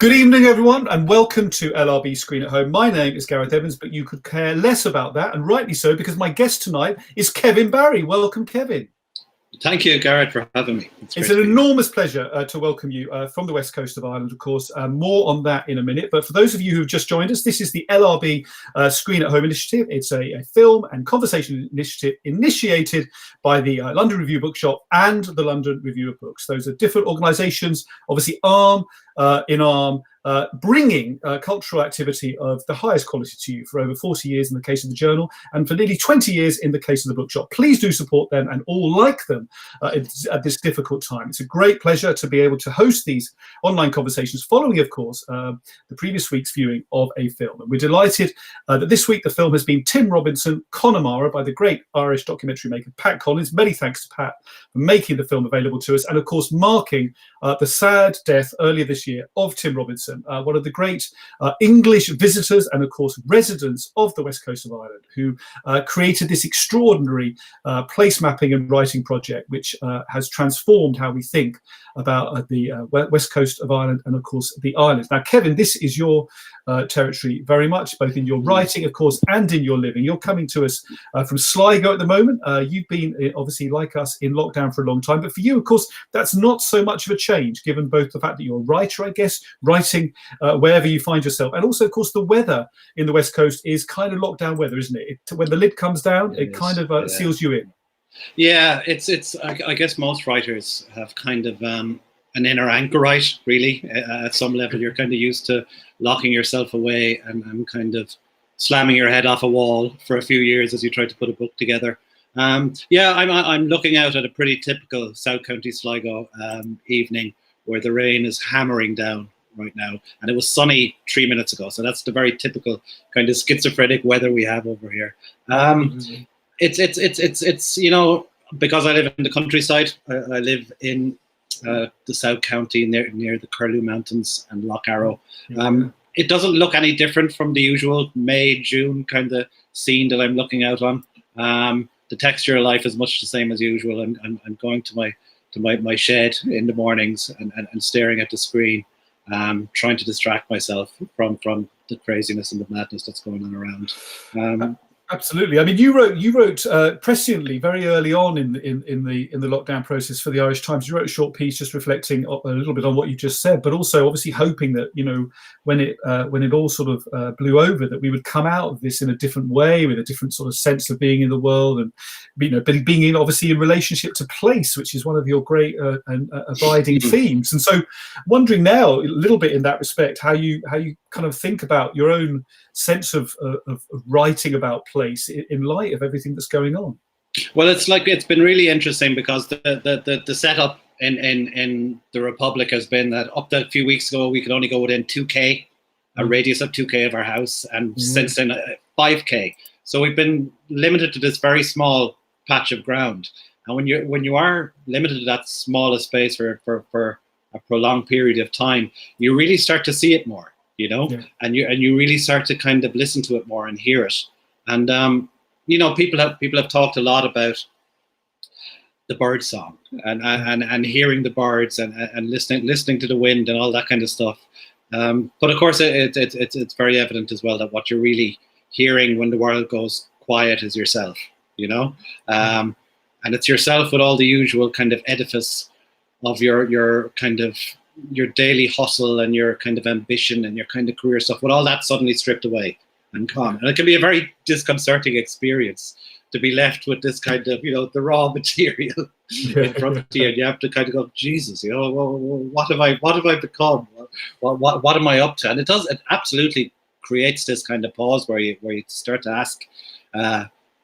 Good evening, everyone, and welcome to LRB Screen at Home. My name is Gareth Evans, but you could care less about that, and rightly so, because my guest tonight is Kevin Barry. Welcome, Kevin. Thank you, Gareth, for having me. It's an enormous pleasure to welcome you from the west coast of Ireland, of course. More on that in a minute. But for those of you who've just joined us, this is the LRB Screen at Home initiative. It's a film and conversation initiative initiated by the London Review Bookshop and the London Review of Books. Those are different organisations, obviously arm in arm, bringing cultural activity of the highest quality to you for over 40 years in the case of the Journal, and for nearly 20 years in the case of the Bookshop. Please do support them and all like them at this difficult time. It's a great pleasure to be able to host these online conversations following, of course, the previous week's viewing of a film. And we're delighted that this week the film has been Tim Robinson, Connemara, by the great Irish documentary maker Pat Collins. Many thanks to Pat for making the film available to us, and of course marking the sad death earlier this year of Tim Robinson, one of the great English visitors and of course residents of the west coast of Ireland, who created this extraordinary place mapping and writing project, which has transformed how we think about the west coast of Ireland and of course the islands. Now, Kevin, this is your territory very much, both in your writing, of course, and in your living. You're coming to us from Sligo at the moment. You've been, obviously, like us, in lockdown for a long time. But for you, of course, that's not so much of a change, given both the fact that you're a writer, I guess, writing wherever you find yourself. And also, of course, the weather in the West Coast is kind of lockdown weather, isn't it? When the lid comes down, it kind of seals you in. Yeah, I guess most writers have kind of an inner anchorite, really. At some level, you're kind of used to locking yourself away and kind of slamming your head off a wall for a few years as you try to put a book together. Yeah, I'm looking out at a pretty typical South County Sligo evening where the rain is hammering down right now, and it was sunny 3 minutes ago. So that's the very typical kind of schizophrenic weather we have over here. It's you know, because I live in the countryside. I live in the South County near the Curlew Mountains and Loch Arrow. It doesn't look any different from the usual May, June kind of scene that I'm looking out on. The texture of life is much the same as usual. I'm going to my shed in the mornings and staring at the screen, trying to distract myself from the craziness and the madness that's going on around. Absolutely. I mean, you wrote presciently very early on in the lockdown process for the Irish Times. You wrote a short piece just reflecting a little bit on what you just said, but also obviously hoping that, you know, when it all sort of blew over, that we would come out of this in a different way, with a different sort of sense of being in the world, and, you know, being in, obviously, in relationship to place, which is one of your great and abiding themes. And so, wondering now a little bit in that respect, how you kind of think about your own sense of writing about place in light of everything that's going on. Well, it's been really interesting because the setup in the Republic has been that up to a few weeks ago we could only go within 2K, a radius of 2K of our house, and since then 5K. So we've been limited to this very small patch of ground. And when you are limited to that small space for a prolonged period of time, you really start to see it more. You know, and you really start to kind of listen to it more and hear it. And you know, people have talked a lot about the bird song and hearing the birds and listening to the wind and all that kind of stuff. But of course, it's very evident as well that what you're really hearing when the world goes quiet is yourself. You know, and it's yourself with all the usual kind of edifice of your kind of your daily hustle and your kind of ambition and your kind of career stuff, with all that suddenly stripped away and gone. And it can be a very disconcerting experience to be left with this kind of, you know, the raw material in front of you, and you have to kind of go, Jesus, you know, well, what have I become? What am I up to? And it absolutely creates this kind of pause where you start to ask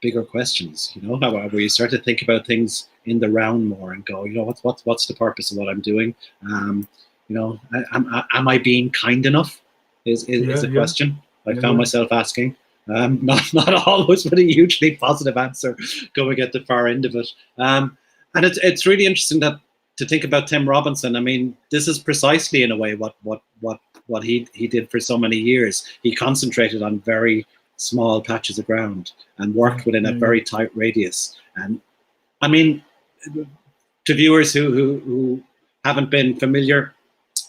bigger questions, you know, where you start to think about things in the round more and go, you know, what's the purpose of what I'm doing? You know, am I being kind enough? Is a question I found myself asking. Not always with a hugely positive answer going at the far end of it. And it's really interesting to think about Tim Robinson. I mean, this is precisely in a way what he did for so many years. He concentrated on very small patches of ground and worked within a very tight radius. And I mean, to viewers who haven't been familiar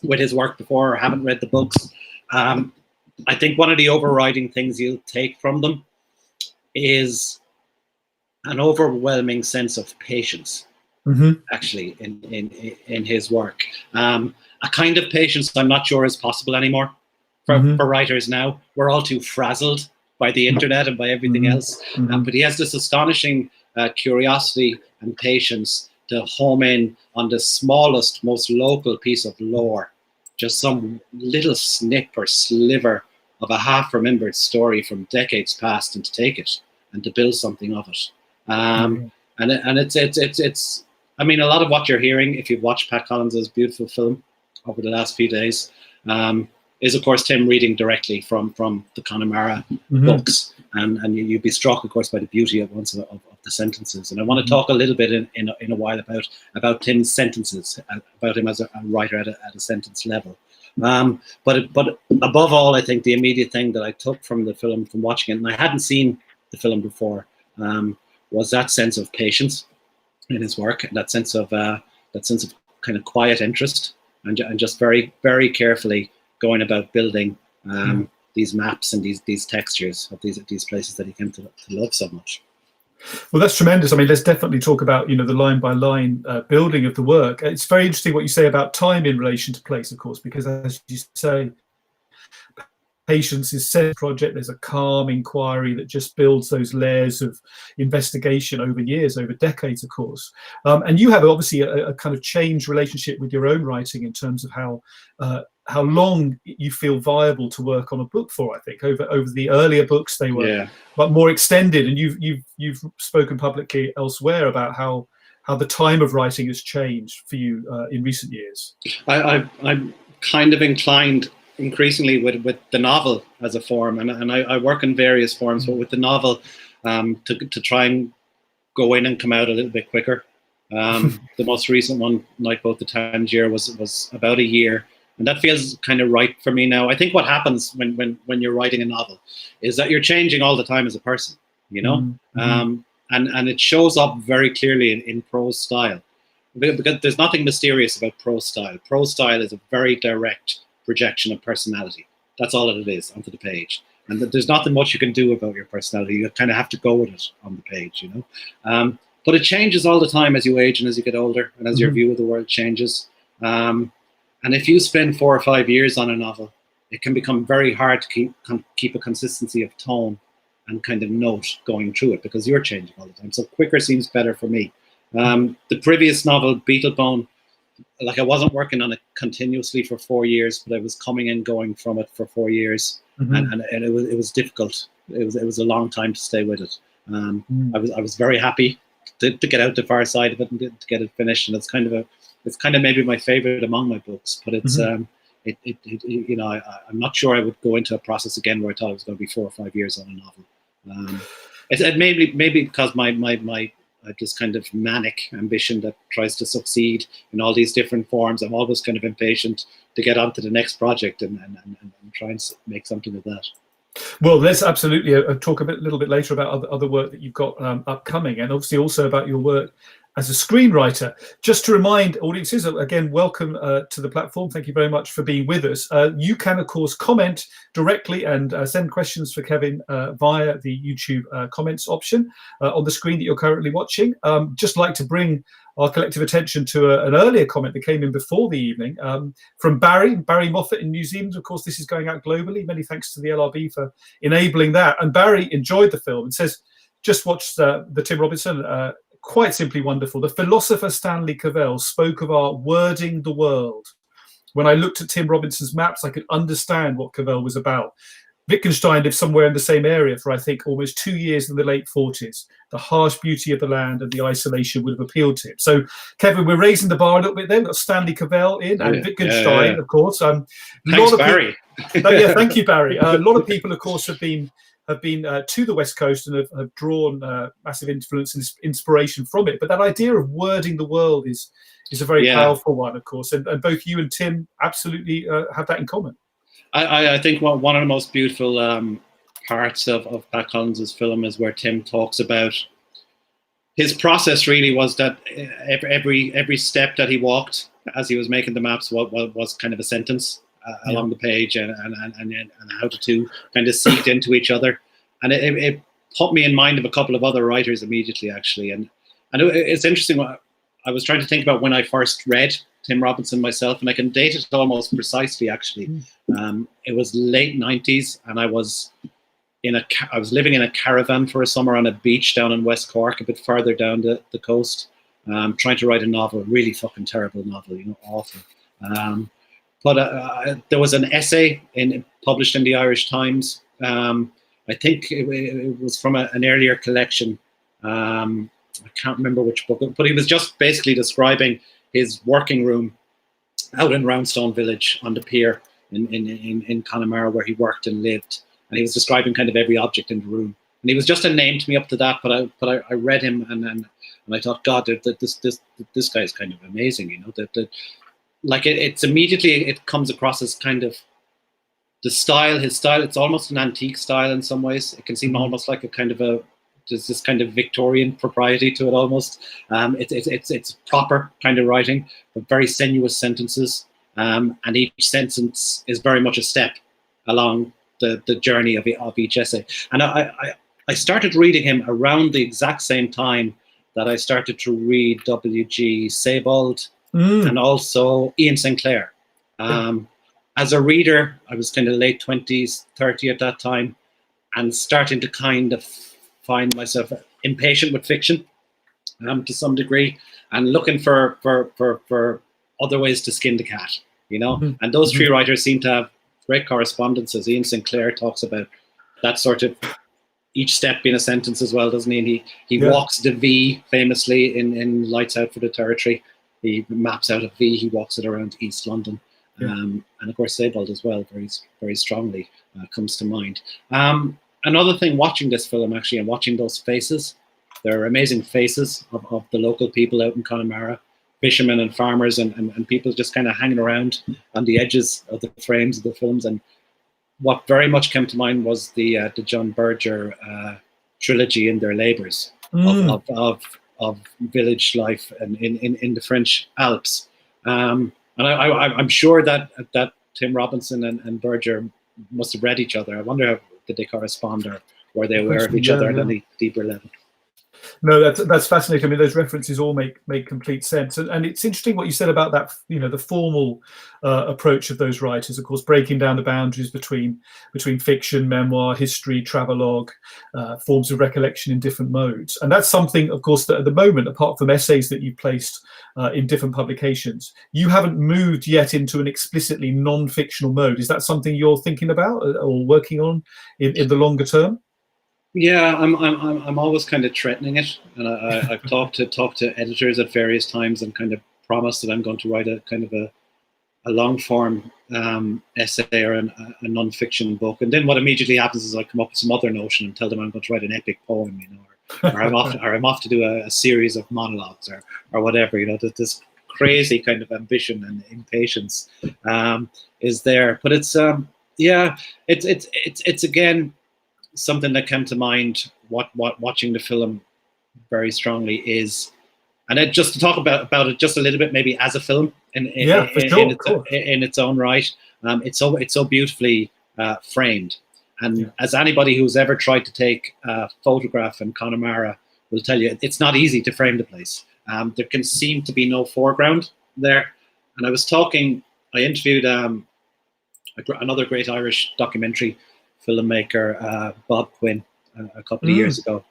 with his work before or haven't read the books, I think one of the overriding things you'll take from them is an overwhelming sense of patience. Actually, in his work, a kind of patience I'm not sure is possible anymore for writers now. We're all too frazzled by the internet and by everything else. But he has this astonishing curiosity and patience to home in on the smallest, most local piece of lore, just some little snip or sliver of a half-remembered story from decades past, and to take it and to build something of it. And it's I mean, a lot of what you're hearing, if you've watched Pat Collins's beautiful film over the last few days, is of course Tim reading directly from the Connemara books, and you'd be struck, of course, by the beauty of the sentences. And I want to talk a little bit in a while about Tim's sentences, about him as a writer at a sentence level. But above all, I think the immediate thing that I took from the film, from watching it, and I hadn't seen the film before, was that sense of patience in his work, and that sense of kind of quiet interest, and just very, very carefully going about building these maps and these textures of these places that he came to love so much. Well, that's tremendous. I mean, let's definitely talk about, the line by line building of the work. It's very interesting what you say about time in relation to place, of course, because as you say, patience is set project. There's a calm inquiry that just builds those layers of investigation over years, over decades, of course. And you have obviously a kind of changed relationship with your own writing in terms of how long you feel viable to work on a book for. I think over the earlier books they were but more extended, and you've spoken publicly elsewhere about how the time of writing has changed for you in recent years. I'm kind of inclined increasingly with the novel as a form, and I work in various forms, but with the novel to try and go in and come out a little bit quicker. The most recent one, Like Both the Tangier, was about a year, and that feels kind of right for me now. I think what happens when you're writing a novel is that you're changing all the time as a person, and it shows up very clearly in prose style, because there's nothing mysterious about prose style. Prose style is a very direct projection of personality. That's all that it is onto the page, and there's nothing much you can do about your personality. You kind of have to go with it on the page, but it changes all the time as you age and as you get older, and as your view of the world changes. And if you spend 4 or 5 years on a novel, it can become very hard to keep a consistency of tone and kind of note going through it, because you're changing all the time. So quicker seems better for me. The previous novel, Beetlebone, like I wasn't working on it continuously for 4 years, but I was coming and going from it for 4 years, and it was difficult. It was a long time to stay with it. I was very happy to get out the far side of it and to get it finished, and it's kind of maybe my favorite among my books. But it's I'm not sure I would go into a process again where I thought it was going to be 4 or 5 years on a novel. It's maybe because my this kind of manic ambition that tries to succeed in all these different forms. I'm always kind of impatient to get on to the next project and try and make something of that. Well, let's absolutely talk a little bit later about other work that you've got upcoming, and obviously also about your work as a screenwriter. Just to remind audiences, again, welcome to the platform. Thank you very much for being with us. You can, of course, comment directly and send questions for Kevin via the YouTube comments option on the screen that you're currently watching. Just like to bring our collective attention to an earlier comment that came in before the evening from Barry Moffat in New Zealand. Of course, this is going out globally. Many thanks to the LRB for enabling that. And Barry enjoyed the film and says, just watched the Tim Robinson, quite simply wonderful. The philosopher Stanley Cavell spoke of our wording the world. When I looked at Tim Robinson's maps, I could understand what Cavell was about. Wittgenstein lived somewhere in the same area for, I think, almost 2 years in the late 40s. The harsh beauty of the land and the isolation would have appealed to him. So, Kevin, we're raising the bar a little bit there. We've got Stanley Cavell in, and Wittgenstein, of course. Thanks, Barry. Thank you, Barry. A lot of people, of course, have been to the West Coast and have drawn massive influence and inspiration from it. But that idea of wording the world is a very powerful one, of course. And both you and Tim absolutely have that in common. I think one of the most beautiful parts of Pat Collins's film is where Tim talks about his process. Really was that every step that he walked as he was making the maps was kind of a sentence along the page, and how the two kind of seeped into each other, and it put me in mind of a couple of other writers immediately, actually. And it's interesting. I was trying to think about when I first read Tim Robinson myself, and I can date it almost precisely, actually. It was late 90s, and I was living in a caravan for a summer on a beach down in West Cork, a bit farther down the coast, trying to write a novel, really fucking terrible novel, awful. But there was an essay published in the Irish Times. I think it was from an earlier collection. I can't remember which book, but he was just basically describing his working room out in Roundstone Village on the pier in Connemara, where he worked and lived. And he was describing kind of every object in the room. And he was just a name to me up to that, but I read him and I thought, God, this guy is kind of amazing, it's immediately, it comes across as kind of his style, it's almost an antique style in some ways. It can seem almost like a kind of there's this kind of Victorian propriety to it almost. It's proper kind of writing, but very sinuous sentences. And each sentence is very much a step along the journey of each essay. And I started reading him around the exact same time that I started to read W.G. Sebald and also Ian Sinclair. As a reader, I was kind of late 20s, 30 at that time, and starting to kind of find myself impatient with fiction to some degree, and looking for other ways to skin the cat, And those three writers seem to have great correspondences. Ian Sinclair talks about that sort of each step being a sentence as well, doesn't he? And he walks the V famously in Lights Out for the Territory. He maps out a V, he walks it around East London. And of course Sebald as well, very, very strongly comes to mind. Another thing, watching this film actually, and watching those faces, there are amazing faces of the local people out in Connemara, fishermen and farmers and people just kind of hanging around on the edges of the frames of the films. And what very much came to mind was the John Berger trilogy In Their Labours of village life and in the French Alps. And I'm sure that Tim Robinson and Berger must have read each other. I wonder how did they correspond, or were they aware of each other at any deeper level? No, that's fascinating. I mean, those references all make complete sense, and it's interesting what you said about that. The formal approach of those writers, of course, breaking down the boundaries between fiction, memoir, history, travelogue, forms of recollection in different modes, and that's something, of course, that at the moment, apart from essays that you've placed in different publications, you haven't moved yet into an explicitly non-fictional mode. Is that something you're thinking about or working on in the longer term? Yeah, I'm always kind of threatening it, and I've talked to editors at various times and kind of promised that I'm going to write a kind of a long form essay or a non-fiction book, and then what immediately happens is I come up with some other notion and tell them I'm going to write an epic poem, or I'm off to do a series of monologues or whatever. This crazy kind of ambition and impatience is there, but it's again something that came to mind what watching the film very strongly is, and then just to talk about it just a little bit, maybe as a film in its own right. It's so beautifully framed, and as anybody who's ever tried to take a photograph in Connemara will tell you, it's not easy to frame the place. There can seem to be no foreground there, and I interviewed another great Irish documentary filmmaker, Bob Quinn, a couple of years ago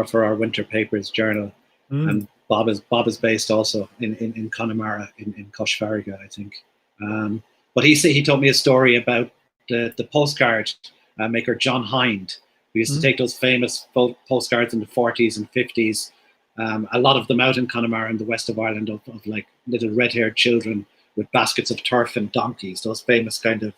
for our Winter Papers journal. And Bob is based also in Connemara, in Coshfarriga, I think. But he told me a story about the postcard maker John Hind, who used to take those famous postcards in the 40s and 50s, a lot of them out in Connemara in the west of Ireland, of like little red-haired children with baskets of turf and donkeys, those famous kind of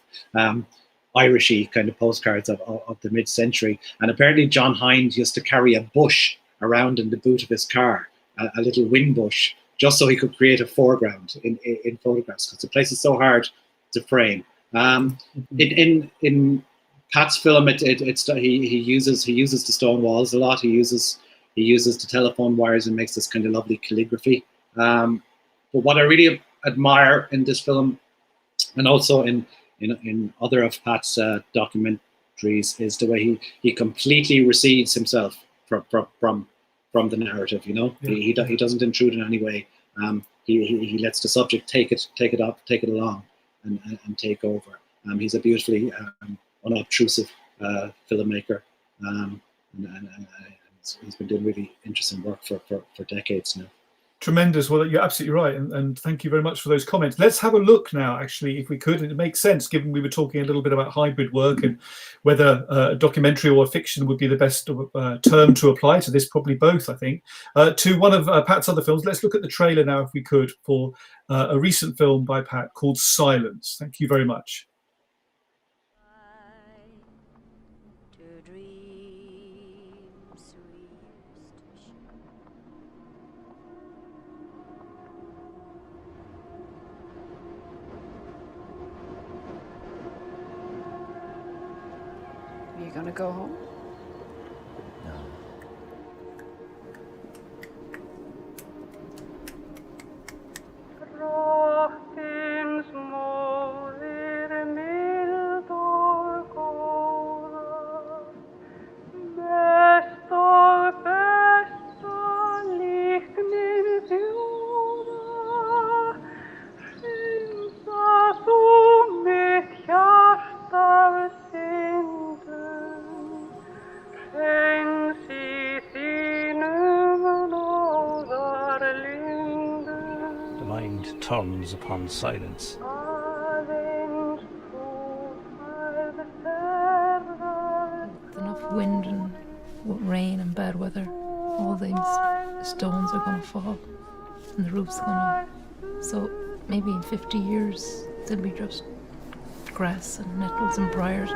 Irishy kind of postcards of the mid-century. And apparently John Hind used to carry a bush around in the boot of his car, a little wing bush, just so he could create a foreground in photographs, because the place is so hard to frame. In Pat's film, he uses the stone walls a lot. He uses the telephone wires and makes this kind of lovely calligraphy. But what I really admire in this film, and also in other of Pat's documentaries, is the way he completely recedes himself from the narrative. You know, he doesn't intrude in any way. He lets the subject take it along, and take over. He's a beautifully unobtrusive filmmaker, and he's been doing really interesting work for decades now. Tremendous. Well, you're absolutely right, and thank you very much for those comments. Let's have a look now, actually, if we could. And it makes sense, given we were talking a little bit about hybrid work and whether a documentary or a fiction would be the best term to apply to this. Probably both, I think. To one of Pat's other films, let's look at the trailer now, if we could, for a recent film by Pat called Silence. Thank you very much. You gonna go home? No. Turns upon silence. With enough wind and rain and bad weather, all these stones are going to fall and the roof's going to... So maybe in 50 years there'll be just grass and nettles and briars.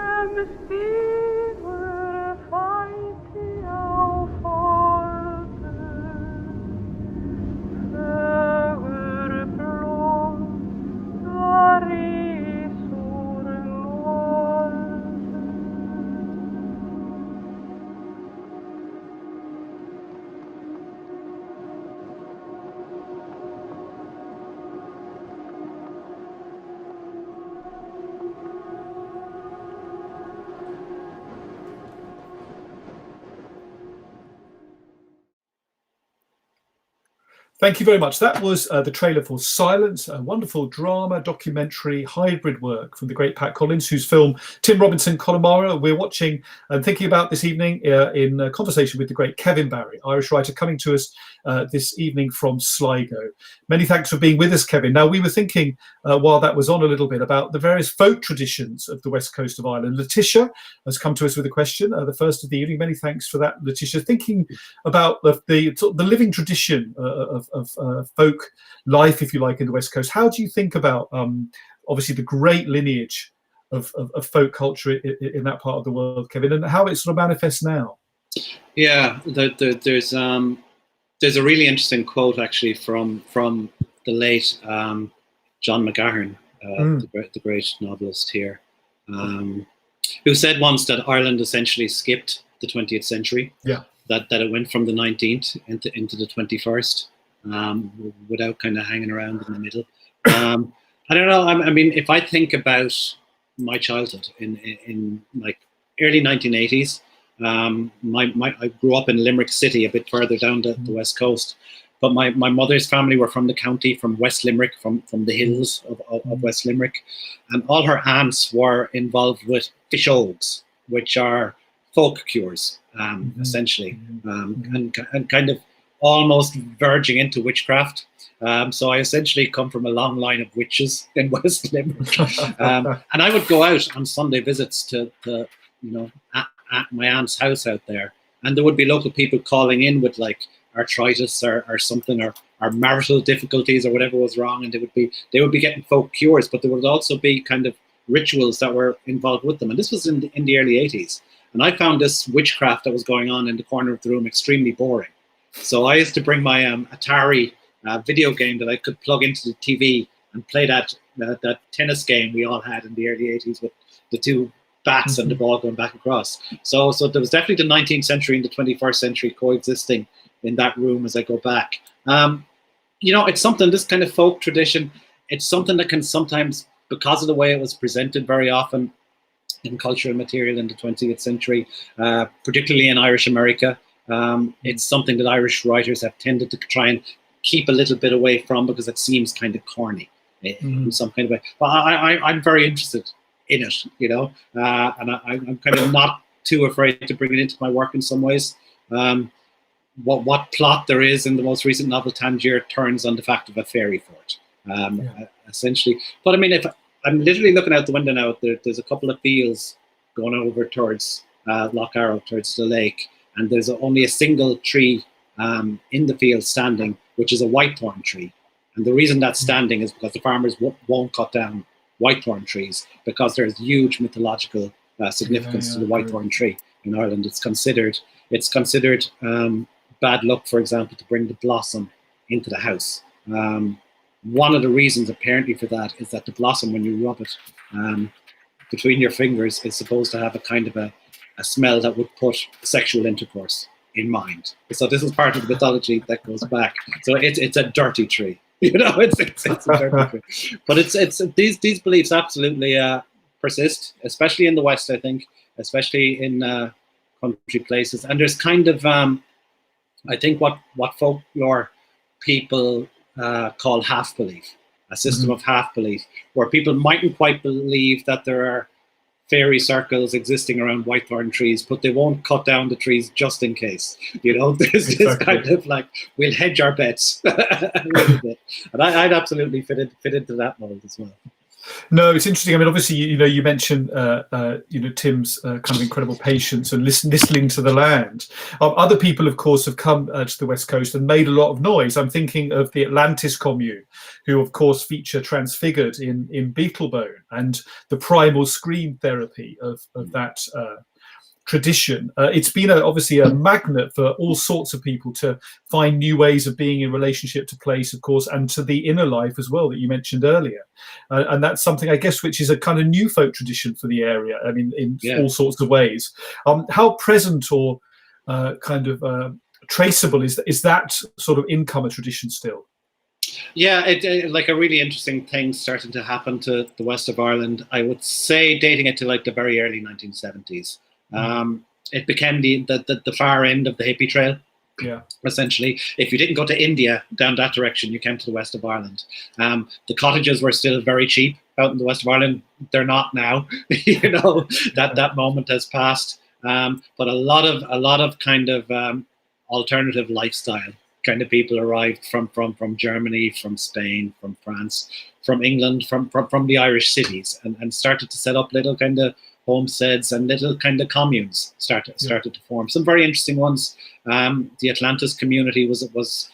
Thank you very much. That was the trailer for Silence, a wonderful drama, documentary, hybrid work from the great Pat Collins, whose film Tim Robinson, Connemara, we're watching and thinking about this evening in conversation with the great Kevin Barry, Irish writer, coming to us this evening from Sligo. Many thanks for being with us, Kevin. Now, we were thinking while that was on a little bit about the various folk traditions of the west coast of Ireland. Letitia has come to us with a question, the first of the evening. Many thanks for that, Letitia. Thinking about the living tradition of folk life, if you like, in the West Coast. How do you think about, obviously, the great lineage of folk culture in that part of the world, Kevin, and how it sort of manifests now? Yeah, there's a really interesting quote actually from the late John McGahern, the great novelist here, who said once that Ireland essentially skipped the 20th century. Yeah. That it went from the 19th into the 21st. Without kind of hanging around in the middle. I don't know. I mean, if I think about my childhood in like early 1980s, I grew up in Limerick City, a bit further down the west coast. But my mother's family were from the county, from West Limerick, from the hills of West Limerick, and all her aunts were involved with fish oaks, which are folk cures, essentially, and kind of almost verging into witchcraft. So I essentially come from a long line of witches in West Limerick. And I would go out on Sunday visits to at my aunt's house out there. And there would be local people calling in with like arthritis or something, or marital difficulties or whatever was wrong. And they would be getting folk cures, but there would also be kind of rituals that were involved with them. And this was in the early 80s. And I found this witchcraft that was going on in the corner of the room extremely boring. So I used to bring my Atari video game that I could plug into the TV and play that tennis game we all had in the early 80s with the two bats and the ball going back across. So there was definitely the 19th century and the 21st century coexisting in that room as I go back. It's something, this kind of folk tradition, it's something that can sometimes, because of the way it was presented very often in cultural material in the 20th century, particularly in Irish America, it's something that Irish writers have tended to try and keep a little bit away from because it seems kind of corny in some kind of way. But I'm very interested in it, you know, and I'm kind of not too afraid to bring it into my work in some ways. What plot there is in the most recent novel, Tangier, turns on the fact of a fairy fort, essentially. But I mean, if I'm literally looking out the window now, there's a couple of fields going over towards Lough Arrow, towards the lake, and there's only a single tree in the field standing, which is a whitethorn tree. And the reason that's standing is because the farmers won't cut down whitethorn trees, because there's huge mythological significance to the whitethorn tree in Ireland. It's considered bad luck, for example, to bring the blossom into the house. One of the reasons apparently for that is that the blossom, when you rub it between your fingers, is supposed to have a kind of a smell that would put sexual intercourse in mind. So this is part of the mythology that goes back. So it's a dirty tree, you know. It's a dirty tree. But it's these beliefs absolutely persist, especially in the West, I think, especially in country places. And there's kind of I think what folklore people call half belief, a system of half belief, where people mightn't quite believe that there are fairy circles existing around whitethorn trees, but they won't cut down the trees just in case. You know, there's this kind of like, we'll hedge our bets a little bit. And I'd absolutely fit into that mold as well. No, it's interesting. I mean, obviously, you mentioned, Tim's kind of incredible patience and listening to the land. Other people, of course, have come to the West Coast and made a lot of noise. I'm thinking of the Atlantis commune, who, of course, feature Transfigured in Beetlebone, and the primal scream therapy of that tradition. It's been obviously a magnet for all sorts of people to find new ways of being in relationship to place, of course, and to the inner life as well that you mentioned earlier. And that's something, I guess, which is a kind of new folk tradition for the area. I mean, in all sorts of ways. How present or traceable is that sort of incomer tradition still? Yeah, it like a really interesting thing starting to happen to the west of Ireland. I would say dating it to like the very early 1970s. It became the far end of the hippie trail. Yeah. Essentially, if you didn't go to India down that direction, you came to the west of Ireland. The cottages were still very cheap out in the west of Ireland. They're not now. You know, that moment has passed. But a lot of kind of alternative lifestyle kind of people arrived from Germany, from Spain, from France, from England, from the Irish cities, and started to set up little kind of homesteads and little kind of communes started to form. Some very interesting ones. The Atlantis community was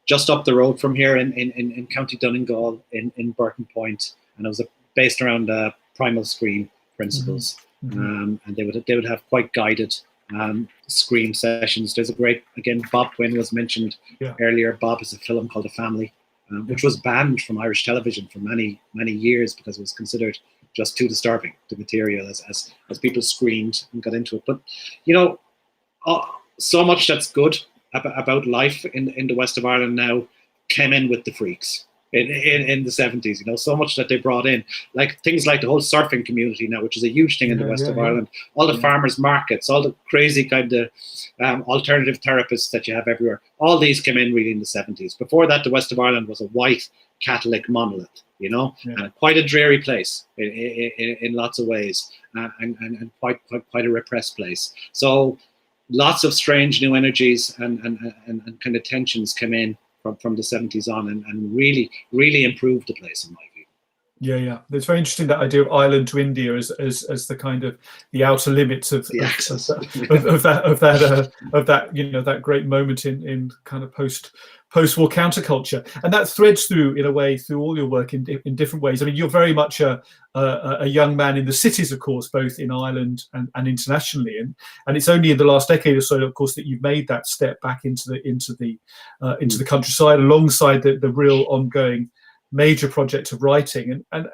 just up the road from here in County Donegal in Burton Point, and it was based around primal scream principles. And they would have quite guided scream sessions. There's a great, again, Bob Quinn was mentioned earlier. Bob is a film called The Family, which was banned from Irish television for many years because it was considered just too disturbing, the material, as people screamed and got into it. But you know, so much that's good about life in the west of Ireland now came in with the freaks in the 70s. You know, so much that they brought in, like things like the whole surfing community now, which is a huge thing in the west of Ireland. All the farmers markets, all the crazy kind of alternative therapists that you have everywhere. All these came in really in the 70s. Before that, the west of Ireland was a white Catholic monolith. You know, and quite a dreary place in lots of ways, and quite a repressed place. So lots of strange new energies and kind of tensions came in from the 70s on, and really improved the place in my view. Yeah. It's very interesting, that idea of Ireland to India as the kind of the outer limits of that you know, that great moment in kind of post-war counterculture, and that threads through in a way through all your work in different ways. I mean, you're very much a young man in the cities, of course, both in Ireland and internationally, and it's only in the last decade or so, of course, that you've made that step back into the countryside, alongside the real ongoing major project of writing. And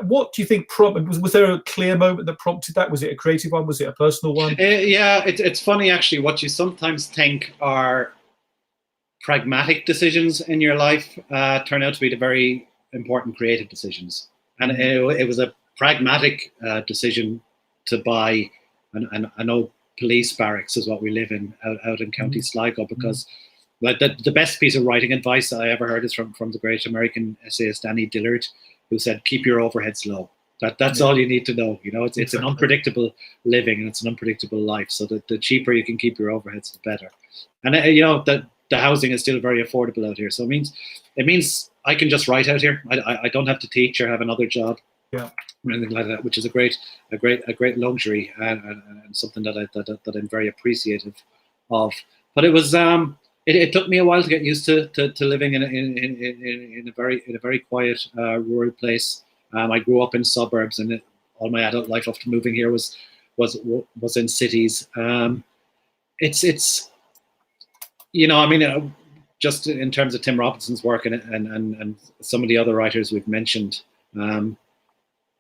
what do you think was there a clear moment that prompted that? Was it a creative one? Was it a personal one? It's funny actually. What you sometimes think are pragmatic decisions in your life turn out to be the very important creative decisions. And it was a pragmatic decision to buy an old police barracks, is what we live in out in County Sligo, because like the best piece of writing advice I ever heard is from the great American essayist Danny Dillard, who said, keep your overheads low. That's all you need to know. You know, it's an unpredictable living, and it's an unpredictable life. So the cheaper you can keep your overheads, the better. And you know, the housing is still very affordable out here. So it means I can just write out here. I don't have to teach or have another job. Yeah. Or anything like that, which is a great luxury and something that I'm very appreciative of. But it was it took me a while to get used to living in a very quiet rural place. I grew up in suburbs, and all my adult life after moving here was in cities. It's you know, I mean, just in terms of Tim Robinson's work and some of the other writers we've mentioned.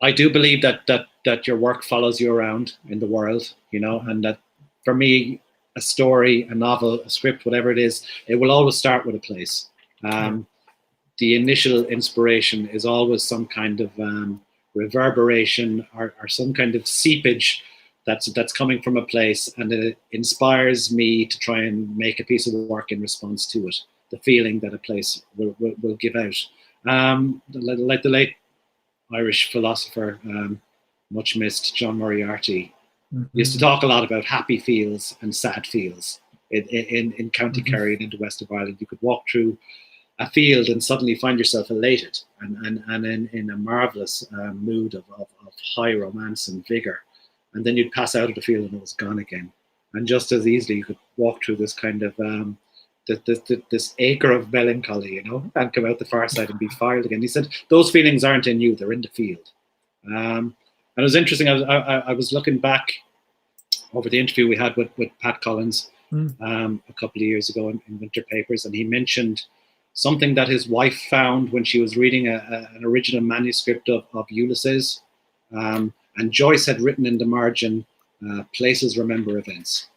I do believe that your work follows you around in the world, you know, and that for me, a story, a novel, a script, whatever it is, it will always start with a place. The initial inspiration is always some kind of reverberation or some kind of seepage that's coming from a place, and it inspires me to try and make a piece of work in response to it. The feeling that a place will give out. Like the late Irish philosopher, much missed, John Moriarty, used to talk a lot about happy feels and sad feels. In County Kerry and into west of Ireland, you could walk through a field and suddenly find yourself elated and in a marvellous mood of high romance and vigour. And then you'd pass out of the field and it was gone again. And just as easily you could walk through this kind of this acre of melancholy, you know, and come out the far side and be fired again. He said, those feelings aren't in you, they're in the field. And it was interesting, I was looking back over the interview we had with Pat Collins a couple of years ago in Winter Papers, and he mentioned something that his wife found when she was reading an original manuscript of Ulysses. And Joyce had written in the margin, places remember events,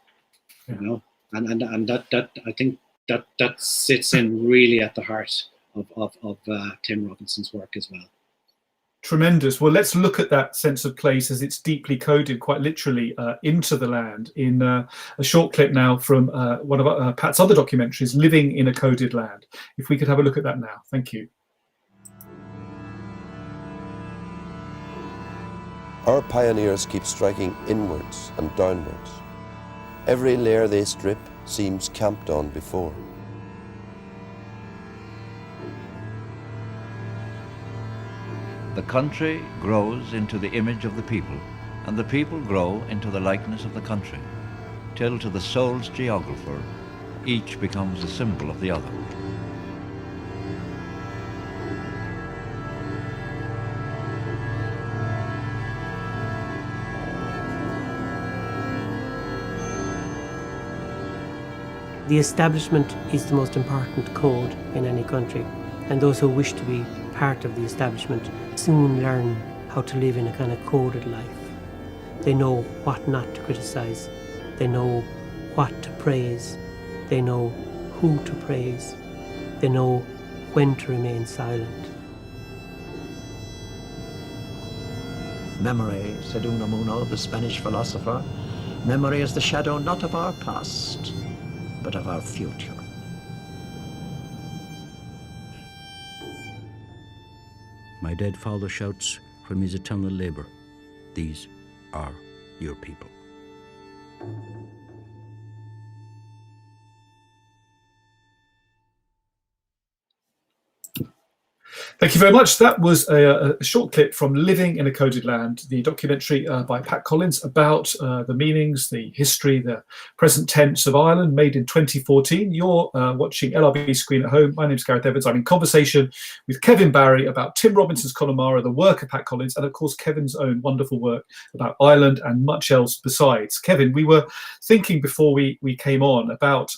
you know, and that I think that sits in really at the heart of Tim Robinson's work as well. Tremendous. Well, let's look at that sense of place as it's deeply coded, quite literally, into the land in a short clip now from one of Pat's other documentaries, Living in a Coded Land. If we could have a look at that now. Thank you. Our pioneers keep striking inwards and downwards. Every layer they strip seems camped on before. The country grows into the image of the people, and the people grow into the likeness of the country, till to the soul's geographer, each becomes a symbol of the other. The establishment is the most important code in any country, and those who wish to be part of the establishment soon learn how to live in a kind of coded life. They know what not to criticise, they know what to praise, they know who to praise, they know when to remain silent. Memory, said Unamuno, the Spanish philosopher, memory is the shadow not of our past, but of our future. My dead father shouts from his eternal labour, these are your people. Thank you very much. That was a short clip from Living in a Coded Land, the documentary by Pat Collins about the meanings, the history, the present tense of Ireland, made in 2014. You're watching LRB Screen at Home. My name's Gareth Evans. I'm in conversation with Kevin Barry about Tim Robinson's Connemara, the work of Pat Collins, and of course Kevin's own wonderful work about Ireland and much else besides. Kevin, we were thinking before we came on about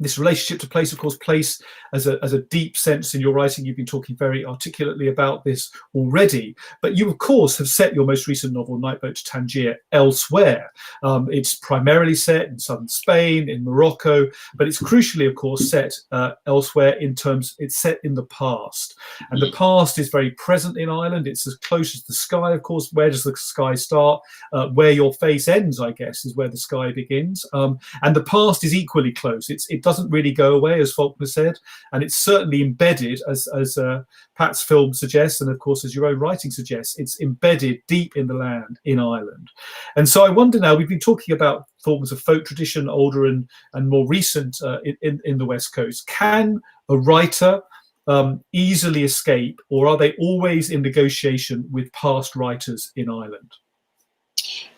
this relationship to place, of course, place as a deep sense in your writing. You've been talking very articulately about this already, but you, of course, have set your most recent novel, Nightboat to Tangier, elsewhere. It's primarily set in southern Spain, in Morocco, but it's crucially, of course, set elsewhere in terms, it's set in the past. And the past is very present in Ireland. It's as close as the sky, of course. Where does the sky start? Where your face ends, I guess, is where the sky begins. And the past is equally close. It doesn't really go away, as Faulkner said, and it's certainly embedded, as Pat's film suggests, and of course as your own writing suggests, it's embedded deep in the land in Ireland. And so I wonder now, we've been talking about forms of folk tradition, older and more recent in the West Coast. Can a writer easily escape, or are they always in negotiation with past writers in Ireland?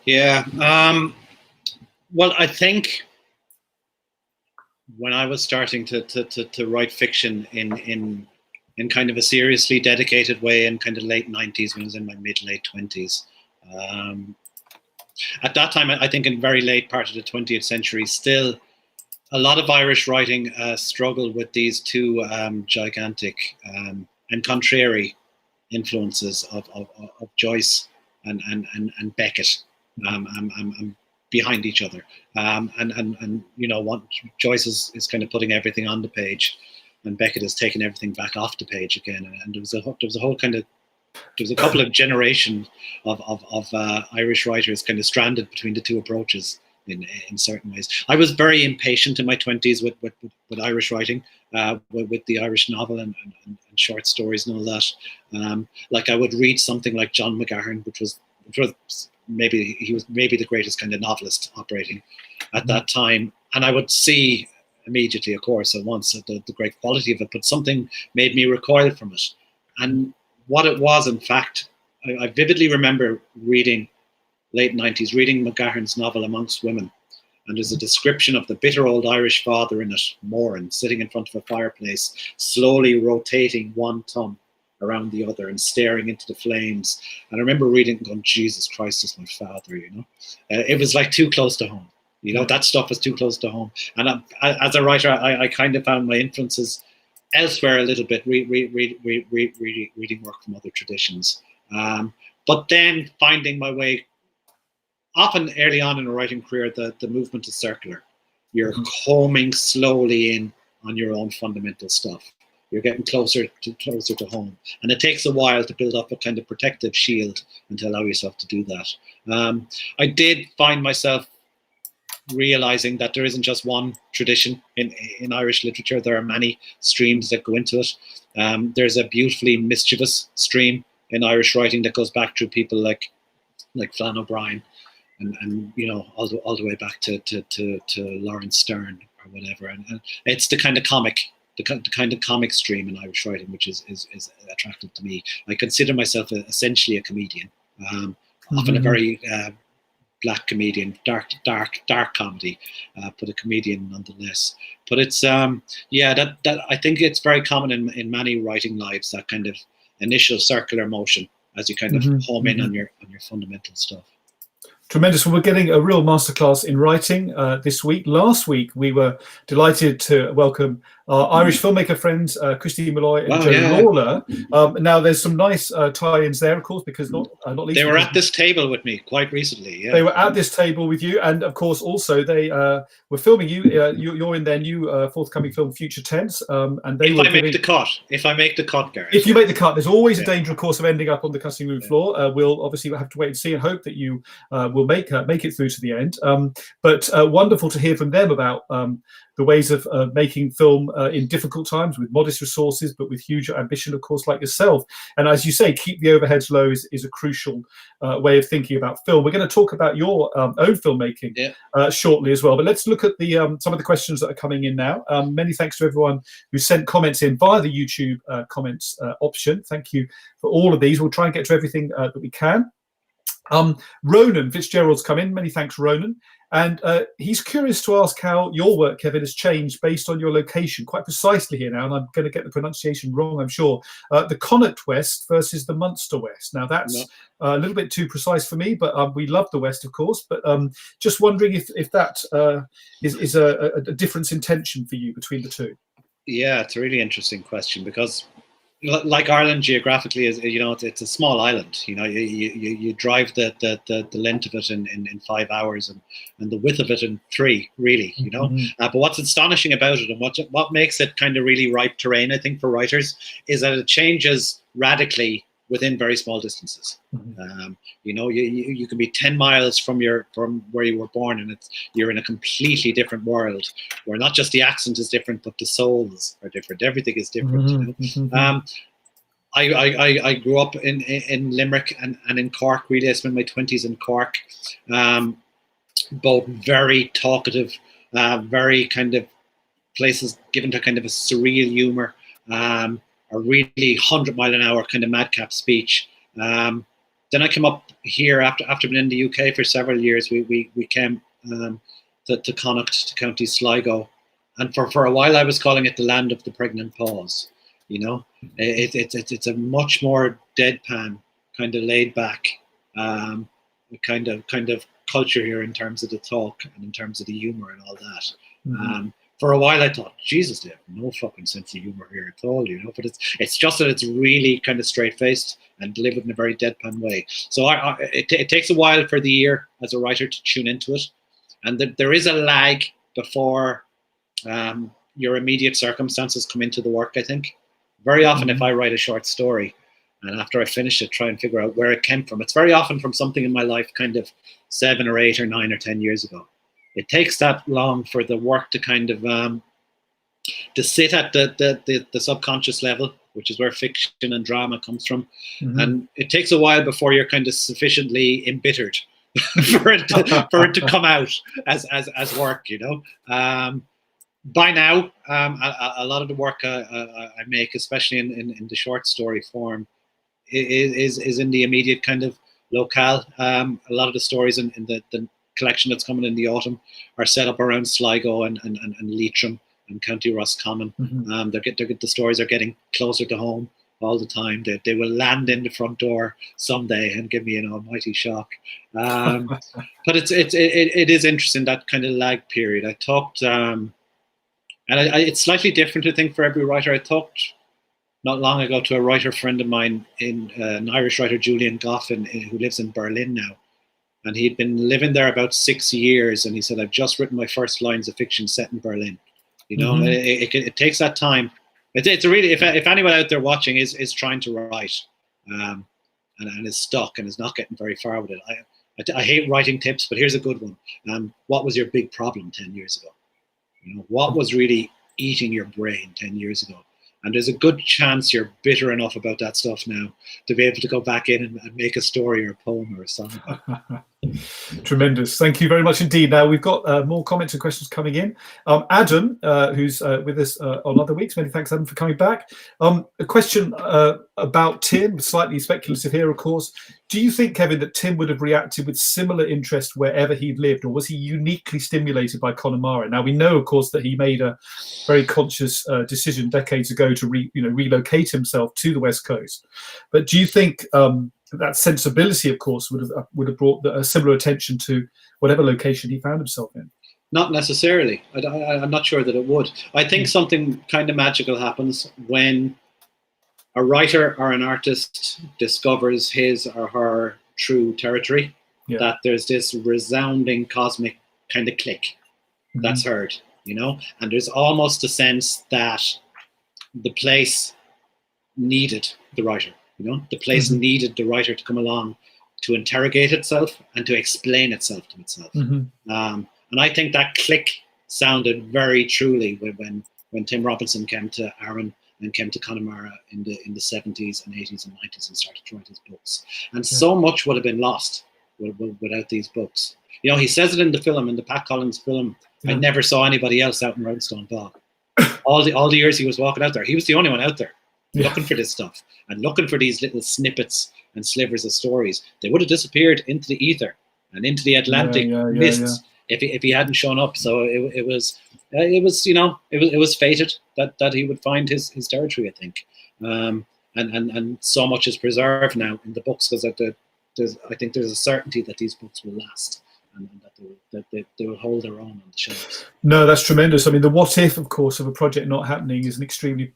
Yeah, well, I think when I was starting to write fiction in kind of a seriously dedicated way in kind of late 90s, when I was in my mid-late 20s. At that time, I think in very late part of the 20th century, still a lot of Irish writing struggled with these two gigantic and contrary influences of Joyce and Beckett behind each other. And you know, Joyce is kind of putting everything on the page, and Beckett is taking everything back off the page again. And there was a couple of generations of Irish writers kind of stranded between the two approaches in certain ways. I was very impatient in my 20s with Irish writing, with the Irish novel and short stories and all that. Like I would read something like John McGahern, which was maybe the greatest kind of novelist operating at that time, and I would see immediately, of course, at once the great quality of it, but something made me recoil from it. And what it was, in fact, I vividly remember reading, late 90s, reading McGahern's novel Amongst Women, and there's a description of the bitter old Irish father in it, Moran, sitting in front of a fireplace, slowly rotating one thumb around the other and staring into the flames. And I remember reading and going, Jesus Christ, is my father, you know. It was like too close to home, you know. That stuff was too close to home. And as a writer, I kind of found my influences elsewhere a little bit, reading work from other traditions. But then finding my way, often early on in a writing career, the movement is circular. You're homing slowly in on your own fundamental stuff. You're getting closer to home. And it takes a while to build up a kind of protective shield and to allow yourself to do that. I did find myself realizing that there isn't just one tradition in Irish literature. There are many streams that go into it. There's a beautifully mischievous stream in Irish writing that goes back through people like Flann O'Brien and you know, all the way back to Lawrence Stern or whatever. And it's the kind of comic stream in Irish writing which is attractive to me. I consider myself essentially a comedian, often a very black comedian, dark comedy, but a comedian nonetheless. But it's that I think it's very common in many writing lives, that kind of initial circular motion as you kind of home in on your fundamental stuff. Tremendous. Well, we're getting a real masterclass in writing this week. Last week, we were delighted to welcome our Irish filmmaker friends, Christy Malloy and Joe Lawler. Now, there's some nice tie-ins there, of course, because not least they were at this table with me quite recently. Yeah. They were at this table with you, and of course, also they were filming you. You're in their new forthcoming film, Future Tense, and they If I make the cut, Gareth. If you make the cut, there's always a danger, of course, of ending up on the cutting room floor. We'll obviously have to wait and see, and hope that you will make it through to the end. But wonderful to hear from them about the ways of making film in difficult times with modest resources, but with huge ambition, of course, like yourself. And as you say, keep the overheads low is a crucial way of thinking about film. We're going to talk about your own filmmaking shortly as well. But let's look at the some of the questions that are coming in now. Many thanks to everyone who sent comments in via the YouTube comments option. Thank you for all of these. We'll try and get to everything that we can. Ronan Fitzgerald's come in. Many thanks, Ronan. And he's curious to ask how your work, Kevin, has changed based on your location, quite precisely here now, and I'm going to get the pronunciation wrong, I'm sure. The Connaught West versus the Munster West. Now, that's a little bit too precise for me, but we love the West, of course. But just wondering if that is a difference in tension for you between the two. Yeah, it's a really interesting question, because like Ireland geographically is, it's a small island. You drive the length of it in 5 hours and the width of it in 3, really. But what's astonishing about it, and what makes it kind of really ripe terrain, I think, for writers, is that it changes radically within very small distances. You can be 10 miles from where you were born, and you're in a completely different world, where not just the accent is different, but the souls are different. Everything is different. I grew up in Limerick and in Cork. Really, I spent my 20s in Cork. Both very talkative, very kind of places given to kind of a surreal humor. A really 100-mile-an-hour kind of madcap speech. Then I came up here after being in the UK for several years. We came to Connaught, to County Sligo, and for a while I was calling it the land of the pregnant pause. It's a much more deadpan, kind of laid back, kind of culture here in terms of the talk and in terms of the humor and all that. For a while, I thought, Jesus, they have no fucking sense of humor here at all, But it's just that it's really kind of straight-faced and delivered in a very deadpan way. So it takes a while for the ear as a writer to tune into it, and there is a lag before your immediate circumstances come into the work. I think very often, if I write a short story, and after I finish it, try and figure out where it came from, it's very often from something in my life, kind of 7 or 8 or 9 or 10 years ago. It takes that long for the work to kind of to sit at the subconscious level, which is where fiction and drama comes from. And it takes a while before you're kind of sufficiently embittered for it to come out as work. By now, a lot of the work I make, especially in the short story form, is in the immediate kind of locale. A lot of the stories in the collection that's coming in the autumn are set up around Sligo and Leitrim and County Roscommon. The stories are getting closer to home all the time. They will land in the front door someday and give me an almighty shock. But it is interesting, that kind of lag period. I talked, and it's slightly different, I think, for every writer. I talked not long ago to a writer friend of mine, an Irish writer, Julian Goffin, who lives in Berlin now. And he'd been living there about 6 years, and he said, "I've just written my first lines of fiction set in Berlin." It takes that time. It's a really, if anyone out there watching is trying to write, and is stuck and is not getting very far with it. I hate writing tips, but here's a good one. What was your big problem 10 years ago? What was really eating your brain 10 years ago? And there's a good chance you're bitter enough about that stuff now to be able to go back in and make a story or a poem or a song. Tremendous. Thank you very much indeed. Now, we've got more comments and questions coming in. Adam, who's with us on other weeks, many thanks, Adam, for coming back. A question about Tim, slightly speculative here, of course. Do you think, Kevin, that Tim would have reacted with similar interest wherever he'd lived, or was he uniquely stimulated by Connemara? Now, we know, of course, that he made a very conscious decision decades ago to relocate himself to the West Coast. But do you think that sensibility, of course, would have brought a similar attention to whatever location he found himself in? Not necessarily. I'm not sure that it would. I think something kind of magical happens when a writer or an artist discovers his or her true territory, that there's this resounding cosmic kind of click that's heard, and there's almost a sense that the place needed the writer. The place needed the writer to come along to interrogate itself and to explain itself to itself. And I think that click sounded very truly when Tim Robinson came to Arran and came to Connemara in the 70s and 80s and 90s and started to write his books. And so much would have been lost without these books. He says it in the film, in the Pat Collins film. I never saw anybody else out in Roundstone Bog. All the years he was walking out there, he was the only one out there. Looking for this stuff and looking for these little snippets and slivers of stories. They would have disappeared into the ether and into the Atlantic mists if he hadn't shown up. So it was fated that he would find his territory, I think. And so much is preserved now in the books, because I think there's a certainty that these books will last, and that they will hold their own on the shelves. No, that's tremendous. I mean, the what if, of course, of a project not happening is an extremely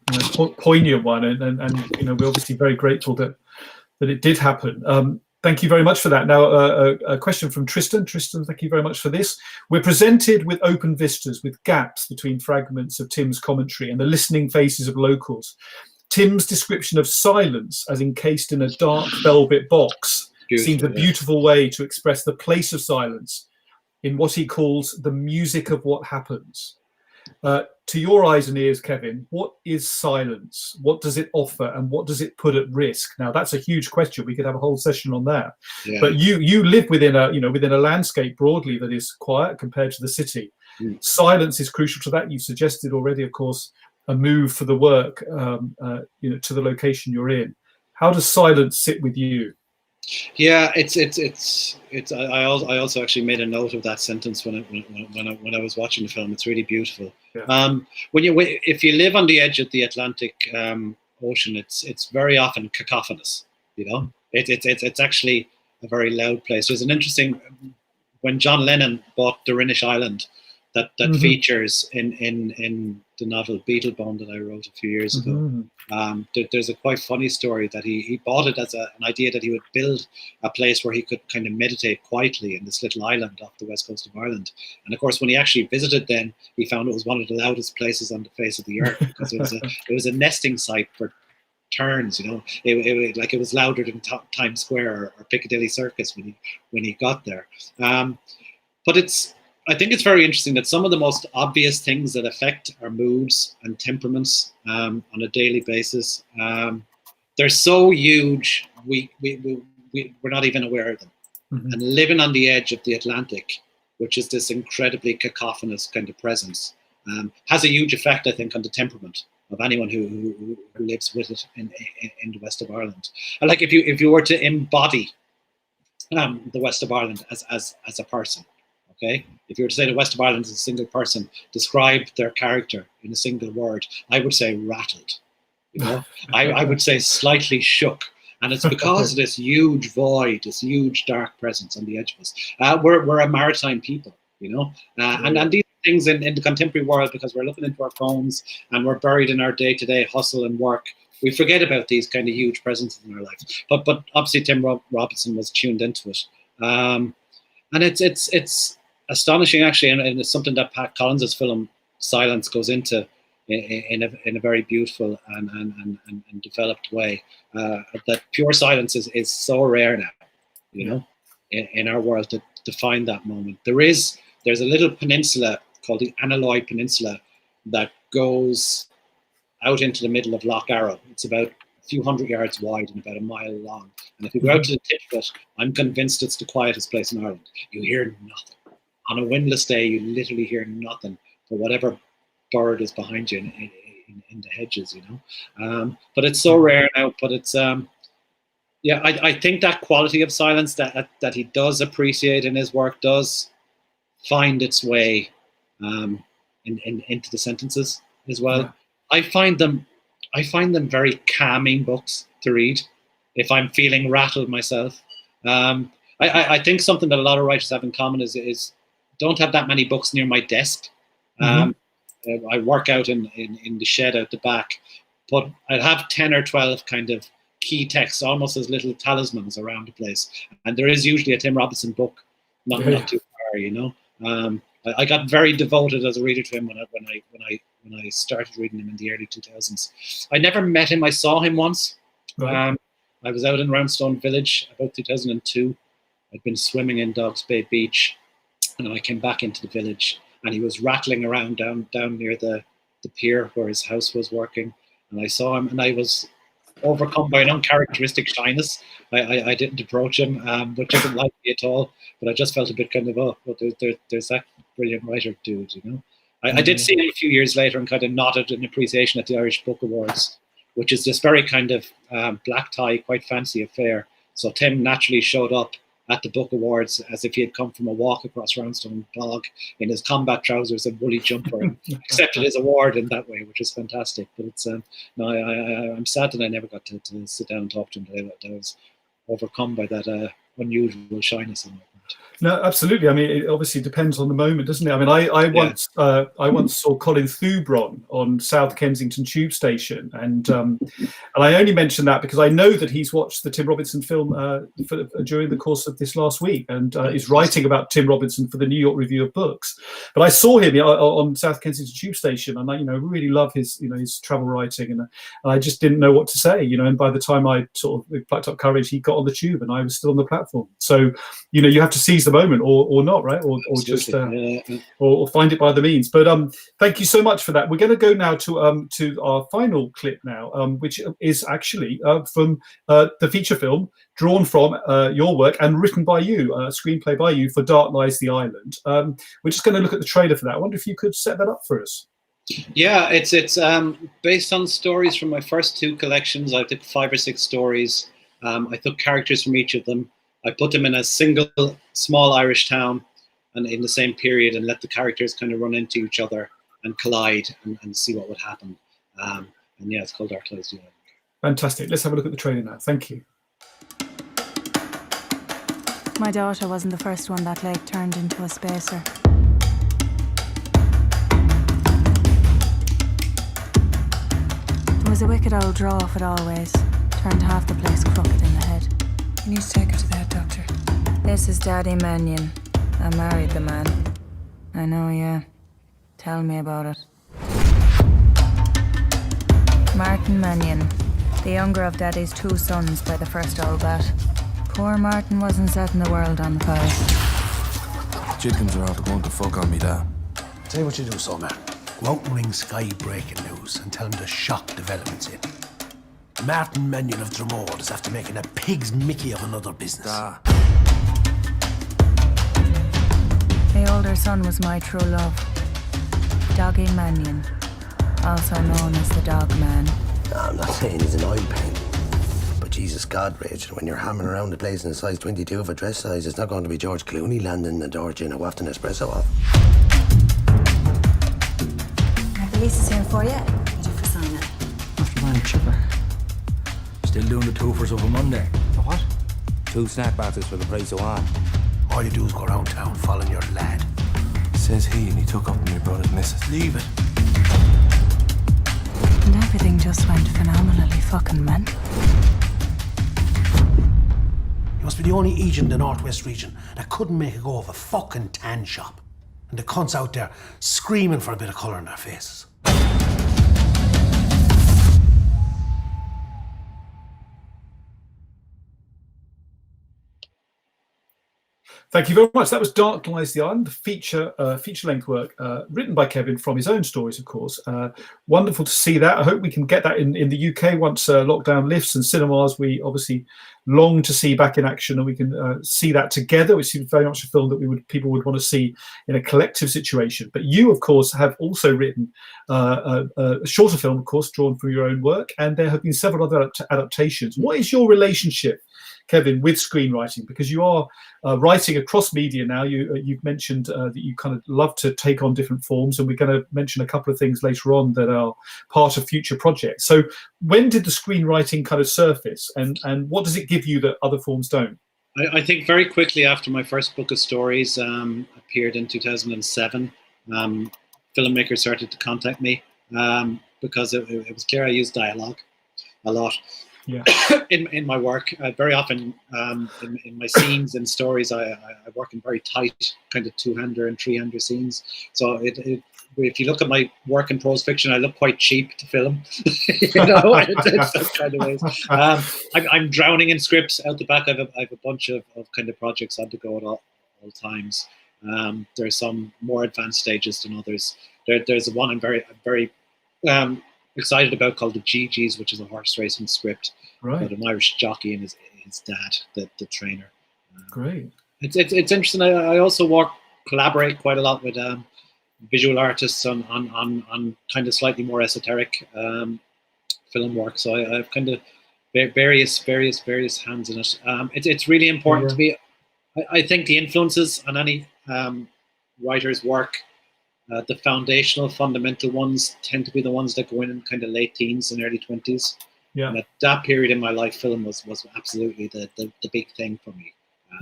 poignant one, and we're obviously very grateful that it did happen. Thank you very much for that. Now, a question from Tristan. Tristan, thank you very much for this. We're presented with open vistas, with gaps between fragments of Tim's commentary and the listening faces of locals. Tim's description of silence as encased in a dark velvet box seems a beautiful way to express the place of silence in what he calls the music of what happens. To your eyes and ears, Kevin, what is silence? What does it offer, and what does it put at risk? Now, that's a huge question. We could have a whole session on that. Yeah. But you live within a landscape broadly that is quiet compared to the city. Silence is crucial to that. You've suggested already, of course, a move for the work, to the location you're in. How does silence sit with you? Yeah, it's. I also actually made a note of that sentence when I was watching the film. It's really beautiful. Yeah. If you live on the edge of the Atlantic Ocean, it's very often cacophonous. It's actually a very loud place. There's an interesting, when John Lennon bought the Rhinish Island, that features in the novel Beetlebone that I wrote a few years ago. There's a quite funny story that he bought it as an idea that he would build a place where he could kind of meditate quietly in this little island off the west coast of Ireland. And of course, when he actually visited, then he found it was one of the loudest places on the face of the earth, because it was a nesting site for terns. It was louder than Times Square or Piccadilly Circus when he got there. But I think it's very interesting that some of the most obvious things that affect our moods and temperaments on a daily basis, they're so huge, we're not even aware of them. And living on the edge of the Atlantic, which is this incredibly cacophonous kind of presence, has a huge effect, I think, on the temperament of anyone who lives with it in the west of Ireland. And like if you were to embody the west of Ireland as a person. Okay, if you were to say the west of Ireland is a single person, describe their character in a single word, I would say rattled. I would say slightly shook, and it's because of this huge void, this huge dark presence on the edge of us. We're a maritime people, and these things in the contemporary world, because we're looking into our phones and we're buried in our day-to-day hustle and work, we forget about these kind of huge presences in our lives. But obviously Tim Robinson was tuned into it, and it's astonishing, actually, and it's something that Pat Collins's film Silence goes into in a very beautiful and developed way. That pure silence is so rare now, in our world, to find that moment. There's a little peninsula called the Analoi Peninsula that goes out into the middle of Lough Arrow. It's about a few hundred yards wide and about a mile long. And if you go out to the tip of it, I'm convinced it's the quietest place in Ireland. You hear nothing. On a windless day, you literally hear nothing for whatever bird is behind you in the hedges, But it's so rare now. But it's I think that quality of silence that he does appreciate in his work does find its way into the sentences as well. Yeah. I find them very calming books to read if I'm feeling rattled myself. I think something that a lot of writers have in common is don't have that many books near my desk. I work out in the shed out the back, but I'd have 10 or 12 kind of key texts, almost as little talismans around the place. And there is usually a Tim Robinson book, not too far, I got very devoted as a reader to him when I started reading him in the early 2000s. I never met him. I saw him once. Right. I was out in Roundstone Village about 2002. I'd been swimming in Dogs Bay Beach, and I came back into the village, and he was rattling around down near the pier where his house was working. And I saw him, and I was overcome by an uncharacteristic shyness. I didn't approach him, which didn't like me at all. But I just felt a bit kind of, there's that brilliant writer dude, I did see him a few years later and kind of nodded in appreciation at the Irish Book Awards, which is this very kind of black tie, quite fancy affair. So Tim naturally showed up at the book awards as if he had come from a walk across Roundstone Bog in his combat trousers and woolly jumper, and accepted his award in that way, which is fantastic. But it's no, I'm sad that I never got to sit down and talk to him today. That I was overcome by that unusual shyness on my part. No, absolutely. I mean, it obviously depends on the moment, doesn't it? I mean, I once saw Colin Thubron on South Kensington Tube Station, and I only mention that because I know that he's watched the Tim Robinson film during the course of this last week, and is writing about Tim Robinson for the New York Review of Books. But I saw him on South Kensington Tube Station, and I, really love his, his travel writing, and I just didn't know what to say, And by the time I sort of plucked up courage, he got on the tube, and I was still on the platform. So, you have to seize the moment or not, right? Or just or find it by the means. But thank you so much for that. We're going to go now to our final clip now, which is actually from the feature film drawn from your work and written by you, a screenplay by you for Dark Lies the Island. We're just going to look at the trailer for that. I wonder if you could set that up for us. Yeah, it's based on stories from my first 2 collections. I took 5 or 6 stories. I took characters from each of them. I put them in a single small Irish town and in the same period, and let the characters kind of run into each other and collide and see what would happen. And yeah, it's called Dark Lies the Island. Fantastic. Let's have a look at the trailer now. Thank you. My daughter wasn't the first one that lake turned into a spacer. It was a wicked old draw if it always turned half the place crooked in the head. You need to take her to the head doctor. This is Daddy Mannion. I married the man. I know, yeah. Tell me about it. Martin Mannion, the younger of Daddy's 2 sons by the first old bat. Poor Martin wasn't setting the world on fire. Chickens are out going to fuck on me, Dad. Tell you what you do, so man. Go out and ring Sky breaking news and tell him the shock developments in. Martin Mannion of Dromore is after making a pig's mickey of another business. The older son was my true love. Doggy Mannion, also known as the Dog Man. No, I'm not saying he's an oil pain. But Jesus God, Rachel, when you're hammering around the place in a size 22 of a dress size, it's not going to be George Clooney landing in the door gin and wafting espresso off. My police is here for you. Ready for signing. After buying chipper. Still doing the 2-fers over Monday. The what? 2 snack batters for the price of 1. All you do is go around town following your lad. Says he, and he took up with my brother's missus. Leave it. And everything just went phenomenally fucking mental. You must be the only agent in the Northwest region that couldn't make a go of a fucking tan shop. And the cunts out there screaming for a bit of colour in their faces. Thank you very much. That was Dark Lies the Island, the feature-length work written by Kevin from his own stories, of course. Wonderful to see that. I hope we can get that in the UK once lockdown lifts and cinemas we obviously long to see back in action, and we can see that together, which seems very much a film that people would want to see in a collective situation. But you, of course, have also written a shorter film, of course, drawn from your own work, and there have been several other adaptations. What is your relationship, Kevin, with screenwriting? Because you are writing across media now. You've mentioned that you kind of love to take on different forms, and we're going to mention a couple of things later on that are part of future projects. So when did the screenwriting kind of surface, and what does it give you that other forms don't? I think very quickly after my first book of stories appeared in 2007, filmmakers started to contact me because it was clear I used dialogue a lot. Yeah. in my work, very often in my scenes and stories, I work in very tight kind of 2-hander and 3-hander scenes. So if you look at my work in prose fiction, I look quite cheap to film, in some kind of ways. I'm drowning in scripts out the back. I have a bunch of kind of projects on the go at all times. There are some more advanced stages than others. There's one I'm very excited about called the GGs, which is a horse racing script about an Irish jockey and his dad, the trainer. Great. It's interesting. I also collaborate quite a lot with visual artists on kind of slightly more esoteric film work. So I have kind of various hands in it. It's really important to me. I think the influences on any writer's work, the foundational, fundamental ones tend to be the ones that go in kind of late teens and early 20s. Yeah. And at that period in my life, film was absolutely the big thing for me.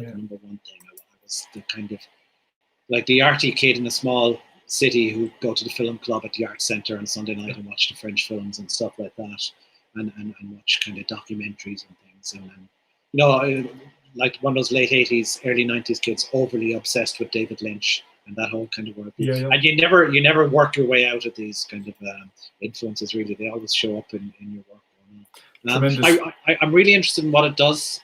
Yeah. The number one thing. I was the kind of like the arty kid in a small city who go to the film club at the art centre on Sunday night and watch the French films and stuff like that, and watch kind of documentaries and things. And you know, like one of those late 80s, early 90s kids, overly obsessed with David Lynch and that whole kind of work. Yeah, yeah. And you never work your way out of these kind of influences. Really, they always show up in your work. I'm really interested in what it does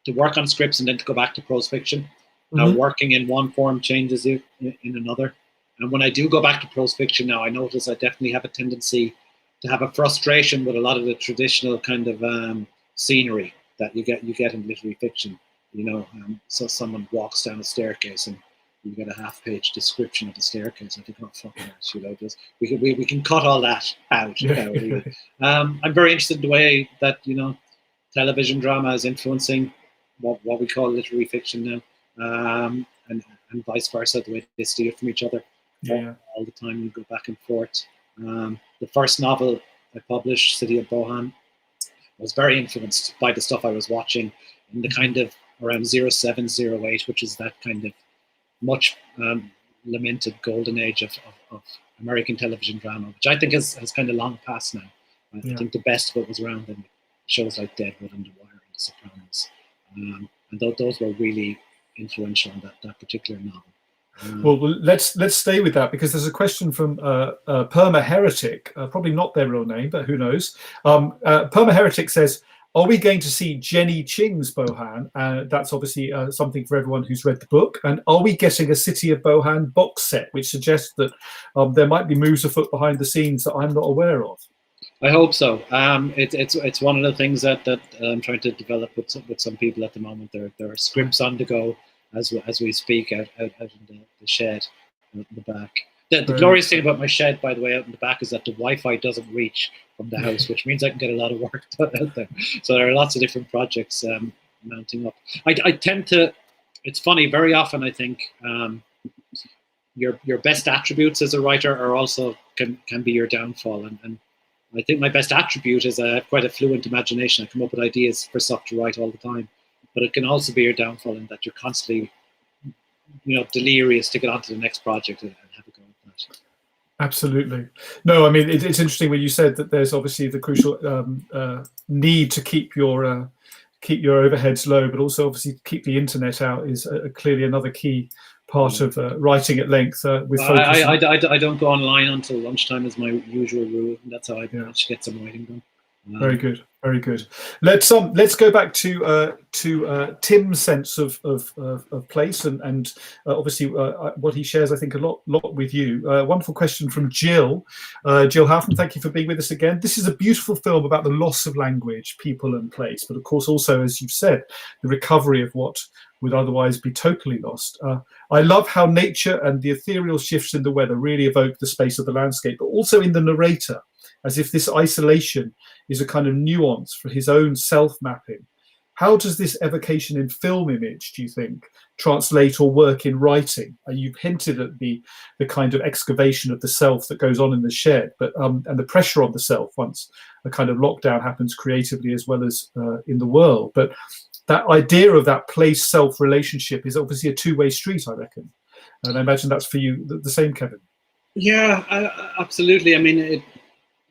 to work on scripts and then to go back to prose fiction. Now, working in one form changes you in another. And when I do go back to prose fiction now, I notice I definitely have a tendency to have a frustration with a lot of the traditional kind of scenery that you get in literary fiction. You know, so someone walks down a staircase and you get a half-page description of the staircase. I think, oh, fucking hell, you know, just we can cut all that out. Yeah. Really. I'm very interested in the way that, you know, television drama is influencing what we call literary fiction now, and vice versa, the way they steal from each other. Yeah. All the time, you go back and forth. The first novel I published, City of Bohan, was very influenced by the stuff I was watching in the kind of around 0708, which is that kind of much lamented golden age of American television drama, which I think has kind of long passed now. I think the best of it was around in shows like Deadwood and The Wire and The Sopranos. And those were really influential in that particular novel. Well, let's stay with that, because there's a question from Perma Heretic, probably not their real name, but who knows. Perma Heretic says, are we going to see Jenny Ching's Bohan? That's obviously something for everyone who's read the book. And are we getting a City of Bohan box set, which suggests that there might be moves afoot behind the scenes that I'm not aware of? I hope so. It's one of the things that I'm trying to develop with some people at the moment. There are scripts on the go as we speak out in the shed out in the back. The glorious thing about my shed, by the way, out in the back, is that the Wi-Fi doesn't reach from the house, which means I can get a lot of work done out there. So there are lots of different projects mounting up. I tend to, it's funny, very often I think your best attributes as a writer are also can be your downfall. And I think my best attribute is I have quite a fluent imagination. I come up with ideas for stuff to write all the time. But it can also be your downfall in that you're constantly, you know, delirious to get on to the next project and have a go at that. Absolutely. No, I mean, it's interesting when you said that there's obviously the crucial need to keep your overheads low, but also obviously keep the internet out is clearly another key part of writing at length with focus. I don't go online until lunchtime is my usual rule, and that's how I manage to get some writing done. Very good, very good. Let's go back to Tim's sense of place and obviously what he shares, I think, a lot with you. Wonderful question from Jill. Jill Houghton, thank you for being with us again. This is a beautiful film about the loss of language, people and place, but of course also, as you've said, the recovery of what would otherwise be totally lost. I love how nature and the ethereal shifts in the weather really evoke the space of the landscape, but also in the narrator, as if this isolation is a kind of nuance for his own self-mapping. How does this evocation in film image, do you think, translate or work in writing? You've hinted at the kind of excavation of the self that goes on in the shed, but and the pressure on the self once a kind of lockdown happens creatively as well as in the world. But that idea of that place-self relationship is obviously a two-way street, I reckon. And I imagine that's for you the same, Kevin. Yeah, absolutely. I mean,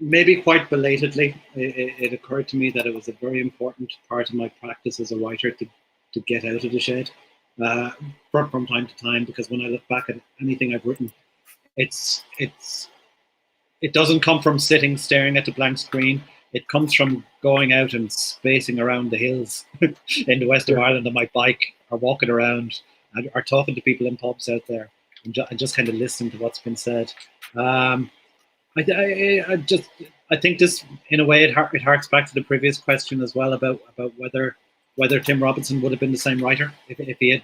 maybe quite belatedly, it occurred to me that it was a very important part of my practice as a writer to get out of the shed from time to time, because when I look back at anything I've written, it doesn't come from sitting staring at the blank screen. It comes from going out and spacing around the hills in the west of Ireland on my bike, or walking around, or talking to people in pubs out there, and just kind of listening to what's been said. I think this, in a way, it harks back to the previous question as well about whether Tim Robinson would have been the same writer if he had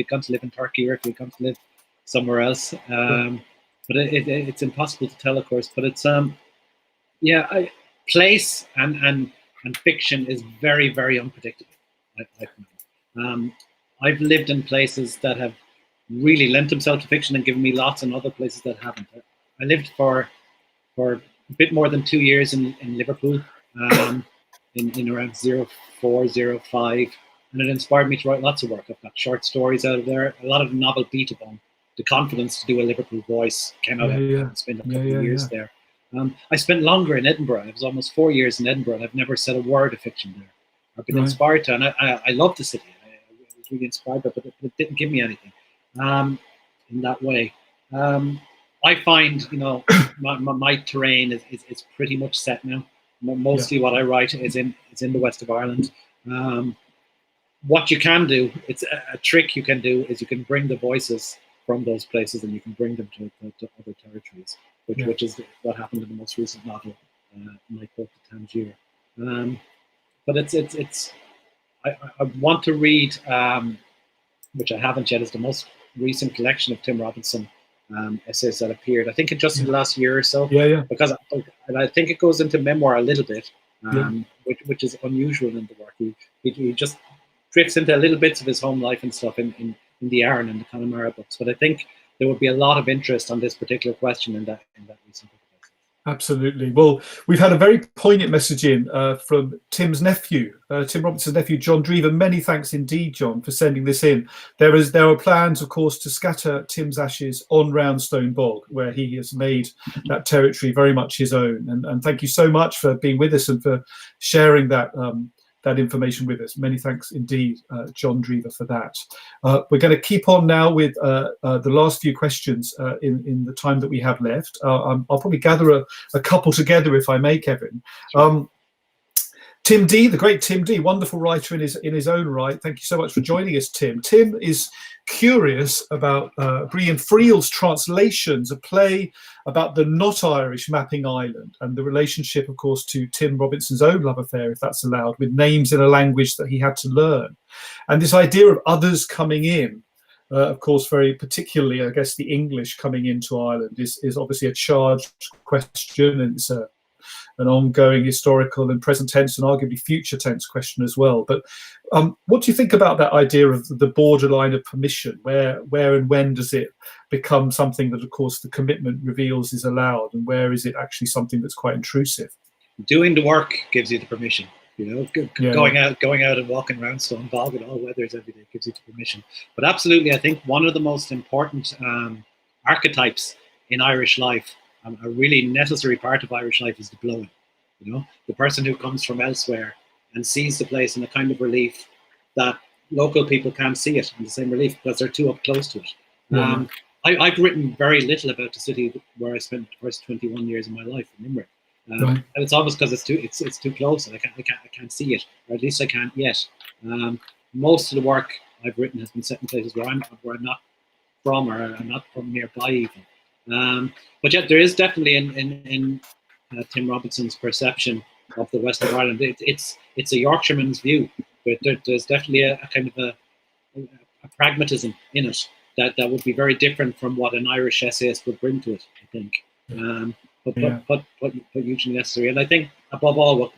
gone to live in Turkey or if he had gone to live somewhere else. But it's impossible to tell, of course. But it's place and fiction is very, very unpredictable. I've lived in places that have really lent themselves to fiction and given me lots, and other places that haven't. I lived for a bit more than 2 years in Liverpool, in around 04, 05, and it inspired me to write lots of work. I've got short stories out of there, a lot of novel beat upon. The confidence to do a Liverpool voice came out. I spent a couple of years there. I spent longer in Edinburgh. I was almost 4 years in Edinburgh, and I've never said a word of fiction there. I've been inspired to, and I love the city. I was really inspired by it, but it didn't give me anything in that way. I find, my terrain is pretty much set now. Mostly what I write is in the west of Ireland. What you can do, it's a trick you can do, is you can bring the voices from those places and you can bring them to other territories, which is what happened in the most recent novel, My Book to Tangier. But I want to read, which I haven't yet, is the most recent collection of Tim Robinson essays that appeared, I think, in just the last year or so. Because I think it goes into memoir a little bit, which is unusual in the work. He just drifts into little bits of his home life and stuff in the Aaron and the Connemara books. But I think there would be a lot of interest on this particular question in that recent book. Absolutely. Well, we've had a very poignant message in from Tim's nephew, Tim Robinson's nephew, John Drever. Many thanks indeed, John, for sending this in. There are plans, of course, to scatter Tim's ashes on Roundstone Bog, where he has made that territory very much his own. And thank you so much for being with us and for sharing that that information with us. Many thanks indeed, John Drever, for that. We're going to keep on now with the last few questions in the time that we have left. I'll probably gather a couple together, if I may, Kevin. Tim D, the great Tim D, wonderful writer in his own right. Thank you so much for joining us, Tim. Tim is curious about Brian Friel's translations, a play about the not Irish mapping Ireland, and the relationship, of course, to Tim Robinson's own love affair, if that's allowed, with names in a language that he had to learn. And this idea of others coming in, of course, very particularly, I guess, the English coming into Ireland is obviously a charged question, and it's an ongoing historical and present tense and arguably future tense question as well. But what do you think about that idea of the borderline of permission? Where and when does it become something that, of course, the commitment reveals is allowed, and where is it actually something that's quite intrusive? Doing the work gives you the permission. Going out and walking around Stone Bog in all weathers every day gives you the permission. But absolutely, I think one of the most important archetypes in Irish life, a really necessary part of Irish life, is the blow-in. The person who comes from elsewhere and sees the place in a kind of relief that local people can't see it in the same relief because they're too up close to it. I've written very little about the city where I spent the first 21 years of my life, in Limerick. And it's almost because it's too close and I can't see it, or at least I can't yet. Most of the work I've written has been set in places where I'm not from, or I'm not from nearby even. But yet there is definitely in Tim Robinson's perception of the west of Ireland, it's a Yorkshireman's view. There's definitely a kind of a pragmatism in it that would be very different from what an Irish essayist would bring to it, I think. But hugely necessary. And I think above all,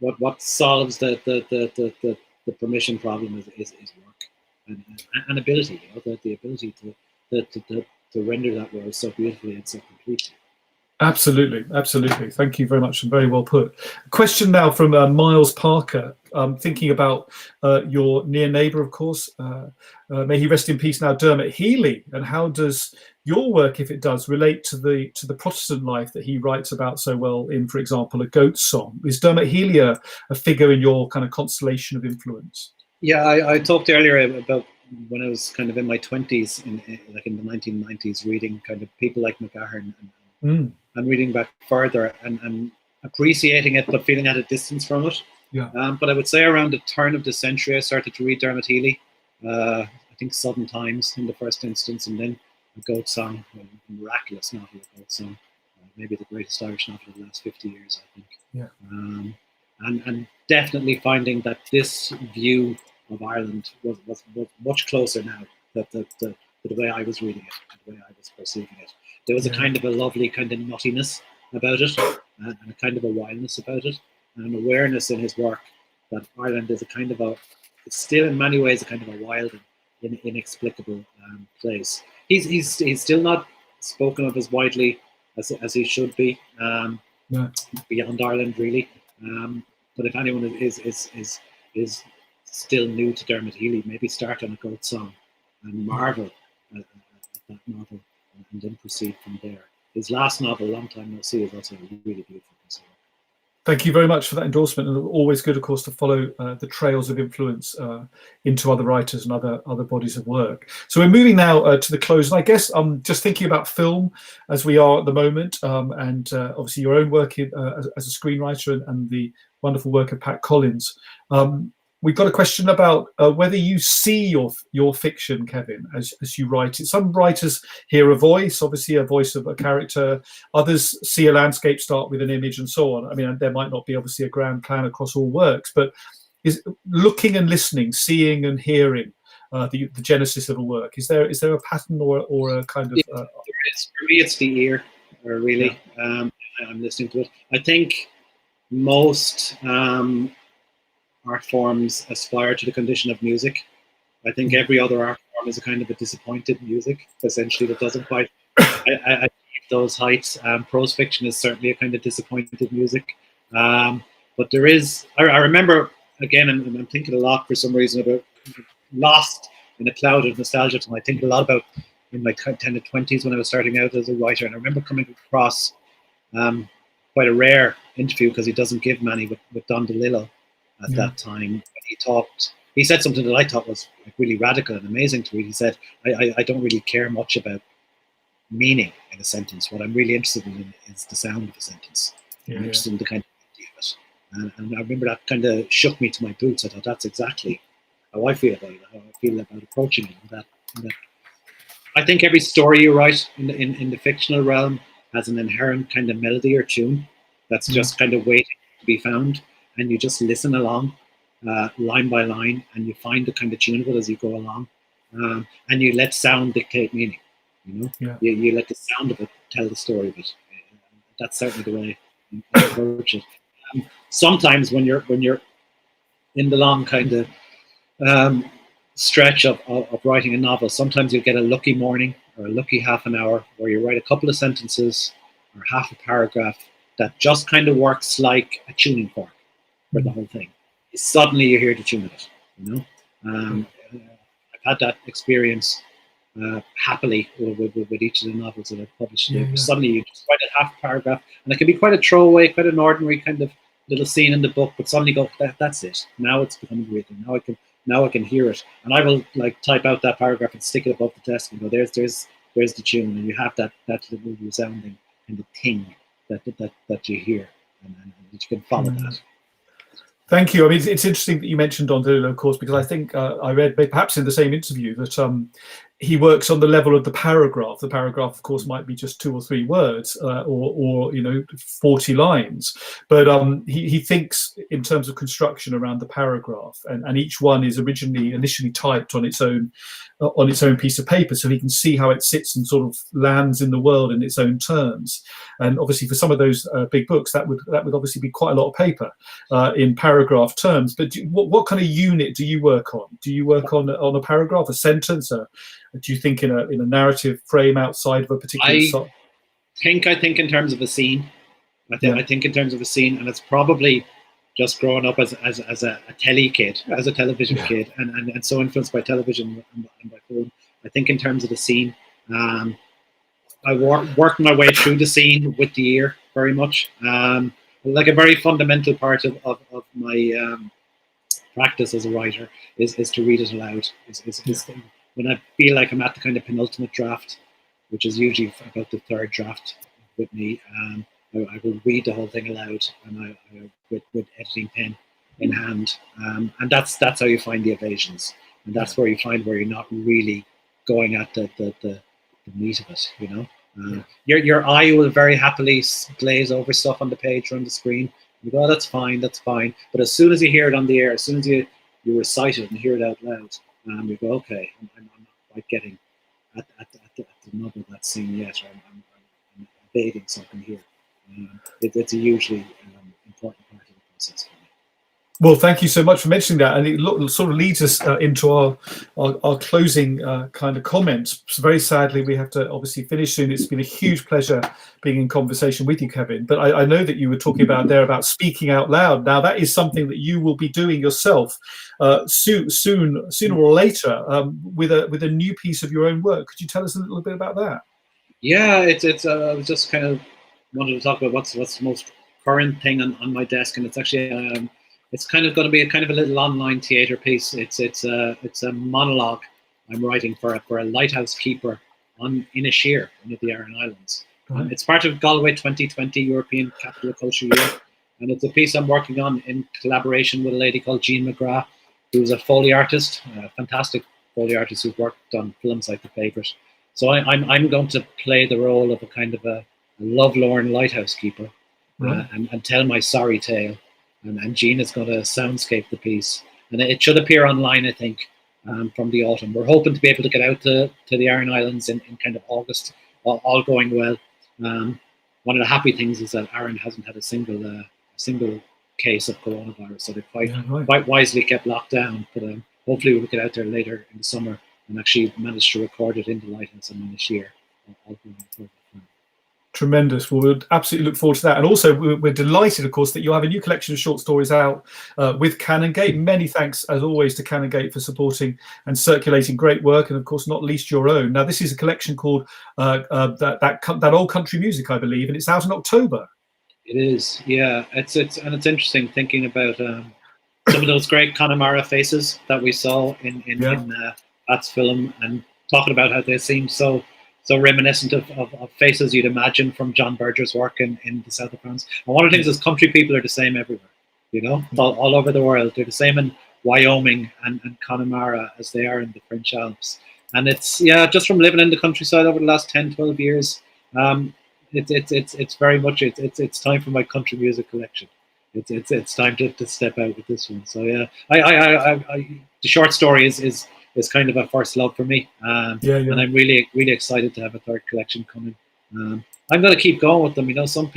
what solves the permission problem is work and ability. The ability to render that word so beautifully and so completely. Absolutely. Thank you very much, and very well put. A question now from Miles Parker, thinking about your near neighbour, of course. May he rest in peace now, Dermot Healy. And how does your work, if it does, relate to the Protestant life that he writes about so well in, for example, A Goat Song? Is Dermot Healy a figure in your kind of constellation of influence? Yeah, I talked earlier about when I was kind of in my 20s, in the 1990s, reading kind of people like McGahern and reading back further and appreciating it, but feeling at a distance from it. But I would say around the turn of the century, I started to read Dermot Healy. I think Southern Times in the first instance, and then A Goat Song, a miraculous novel, A Goat Song, maybe the greatest Irish novel of the last 50 years, I think. And definitely finding that this view of Ireland was much closer now to the way I was reading it, the way I was perceiving it. There was a kind of a lovely kind of nuttiness about it, and a kind of a wildness about it, and an awareness in his work that Ireland is a kind of a it's still in many ways a kind of a wild and inexplicable place. He's still not spoken of as widely as he should be beyond Ireland, really. But if anyone is still new to Dermot Healy, maybe start on A Goat Song and marvel at that novel and then proceed from there. His last novel, Long Time No See, is also a really beautiful piece of work. Thank you very much for that endorsement, and always good, of course, to follow the trails of influence into other writers and other bodies of work. So we're moving now to the close, and I guess I'm just thinking about film as we are at the moment, and obviously your own work as a screenwriter and the wonderful work of Pat Collins. We've got a question about whether you see your fiction, Kevin, as you write it. Some writers hear a voice, obviously a voice of a character. Others see a landscape start with an image and so on. I mean, there might not be obviously a grand plan across all works, but is looking and listening, seeing and hearing the genesis of a work? Is there a pattern or a kind of? There is. For me, it's the ear, really. Yeah. I'm listening to it. I think most art forms aspire to the condition of music. I think every other art form is a kind of a disappointed music, essentially, that doesn't quite achieve those heights. Prose fiction is certainly a kind of disappointed music. But there is, I remember, again, I'm thinking a lot for some reason about lost in a cloud of nostalgia. And I think a lot about in my 10 to 20s when I was starting out as a writer. And I remember coming across quite a rare interview, because he doesn't give many, with Don DeLillo at that time. He said something that I thought was like really radical and amazing to read. He said, I don't really care much about meaning in a sentence. What I'm really interested in is the sound of a sentence. I'm interested in the kind of idea of it. And I remember that kind of shook me to my boots. I thought, that's exactly how I feel about it, how I feel about approaching it. And that I think every story you write in the fictional realm has an inherent kind of melody or tune that's just kind of waiting to be found. And you just listen along, line by line, and you find the kind of tune of it as you go along. And you let sound dictate meaning. You know, you let the sound of it tell the story of it. That's certainly the way I approach it. Sometimes when you're in the long kind of stretch of writing a novel, sometimes you'll get a lucky morning or a lucky half an hour where you write a couple of sentences or half a paragraph that just kind of works like a tuning fork for the whole thing. Suddenly you hear the tune of it, you know. I've had that experience happily with each of the novels that I've published. Suddenly you just write a half paragraph, and it can be quite a throwaway, quite an ordinary kind of little scene in the book, but suddenly go, that's it. Now it's becoming real. Now I can hear it, and I will like type out that paragraph and stick it above the desk and go, there's the tune, and you have that little resounding kind of thing that you hear, and you can follow that. Thank you. I mean, it's interesting that you mentioned Don DeLillo, of course, because I think I read, perhaps in the same interview, that he works on the level of the paragraph. The paragraph, of course, might be just 2 or 3 words, or 40 lines. But he thinks in terms of construction around the paragraph, and each one is initially typed on its own piece of paper, so he can see how it sits and sort of lands in the world in its own terms. And obviously, for some of those big books, that would obviously be quite a lot of paper in paragraph terms. But what kind of unit do you work on? Do you work on a paragraph, a sentence? Do you think in a narrative frame outside of a particular? I think in terms of a scene. I think in terms of a scene, and it's probably just growing up as a telly kid, as a television kid, and so influenced by television and by film. I think in terms of the scene, I work my way through the scene with the ear very much. Like a very fundamental part of my practice as a writer is to read it aloud. When I feel like I'm at the kind of penultimate draft, which is usually about the 3rd draft with me, I will read the whole thing aloud, and I with editing pen in hand, and that's how you find the evasions, and that's where you find where you're not really going at the meat of it. You know, your eye will very happily glaze over stuff on the page or on the screen. You go, oh, that's fine. But as soon as you hear it on the air, as soon as you recite it and hear it out loud, you go, okay, I'm not quite getting at the nub of that scene yet, or I'm evading something here. It's a hugely important part of the process for me. Well, thank you so much for mentioning that, and it sort of leads us into our closing kind of comments. So very sadly, we have to obviously finish soon. It's been a huge pleasure being in conversation with you, Kevin. But I know that you were talking about speaking out loud. Now, that is something that you will be doing yourself sooner or later with a new piece of your own work. Could you tell us a little bit about that? Yeah, it's I was just kind of wanted to talk about what's the most current thing on my desk, and it's actually it's kind of going to be a little online theatre piece. It's a monologue I'm writing for a lighthouse keeper in Inisheer, one of the Aran Islands. It's part of Galway 2020 European Capital of Culture Year, and it's a piece I'm working on in collaboration with a lady called Jean McGrath, who's a Foley artist, a fantastic Foley artist who's worked on films like The Favourite. So I'm going to play the role of a kind of a lovelorn lighthouse keeper, and tell my sorry tale. And Jean is going to soundscape the piece, and it should appear online, I think, from the autumn. We're hoping to be able to get out to the Aran Islands in kind of August, all going well. One of the happy things is that Aran hasn't had a single case of coronavirus, so they've quite wisely kept locked down. But hopefully we'll get out there later in the summer and actually manage to record it in the lighthouse and this year. All going forward. Tremendous. Well, we'll absolutely look forward to that. And also, we're delighted, of course, that you have a new collection of short stories out with Canongate. Many thanks, as always, to Canongate for supporting and circulating great work, and of course, not least your own. Now, this is a collection called that Old Country Music, I believe, and it's out in October. It is, yeah. It's interesting thinking about some of those great Connemara faces that we saw in Pat's film, and talking about how they seem so reminiscent of faces you'd imagine from John Berger's work in the south of France. And one of the things is country people are the same everywhere, you know, all over the world. They're the same in Wyoming and Connemara as they are in the French Alps. And it's, just from living in the countryside over the last 10, 12 years, it's very much, it's time for my country music collection. It's time to step out with this one. So yeah, the short story is kind of a first love for me, and I'm really excited to have a third collection coming. I'm going to keep going with them. You know, some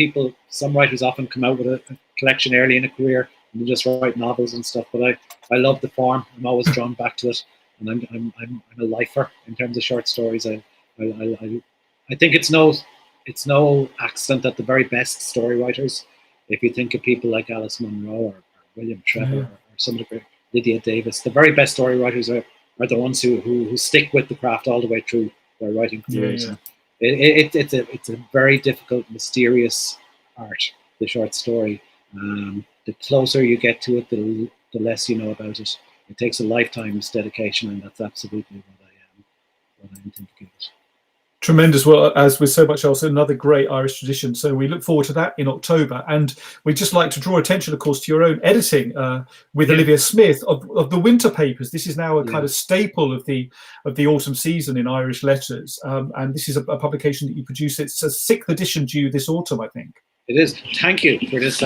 writers often come out with a collection early in a career and just write novels and stuff. But I love the form. I'm always drawn back to it, and I'm a lifer in terms of short stories. I think it's no accident that the very best story writers, if you think of people like Alice Munro or William Trevor or some of the great Lydia Davis, the very best story writers are the ones who stick with the craft all the way through their writing careers. It's a very difficult, mysterious art, the short story. The closer you get to it, the less you know about it. It takes a lifetime's dedication, and that's absolutely what I intend to give it. Tremendous. Well, as with so much else, another great Irish tradition. So we look forward to that in October. And we'd just like to draw attention, of course, to your own editing with Olivia Smith of the Winter Papers. This is now a kind of staple of the autumn season in Irish letters. And this is a publication that you produce. It's a 6th edition due this autumn, I think. It is. Thank you for this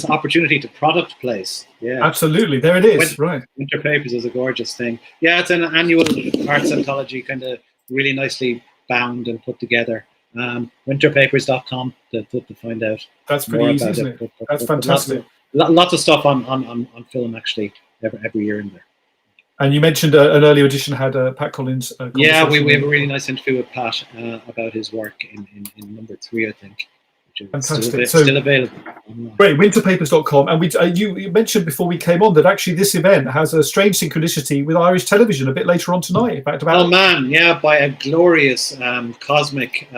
opportunity to product place. Yeah, absolutely. There it is. Right. Winter Papers is a gorgeous thing. Yeah, it's an annual arts anthology, kind of really nicely bound and put together. Winterpapers.com to find out. That's pretty easy, isn't it? That's fantastic. Lots of stuff on film actually every year in there. And you mentioned an earlier edition had Pat Collins. Yeah, we have a really nice interview with Pat about his work in number 3, I think. Fantastic. Still available. Great, winterpapers.com. And you mentioned before we came on that actually this event has a strange synchronicity with Irish television a bit later on tonight. In fact, by a glorious cosmic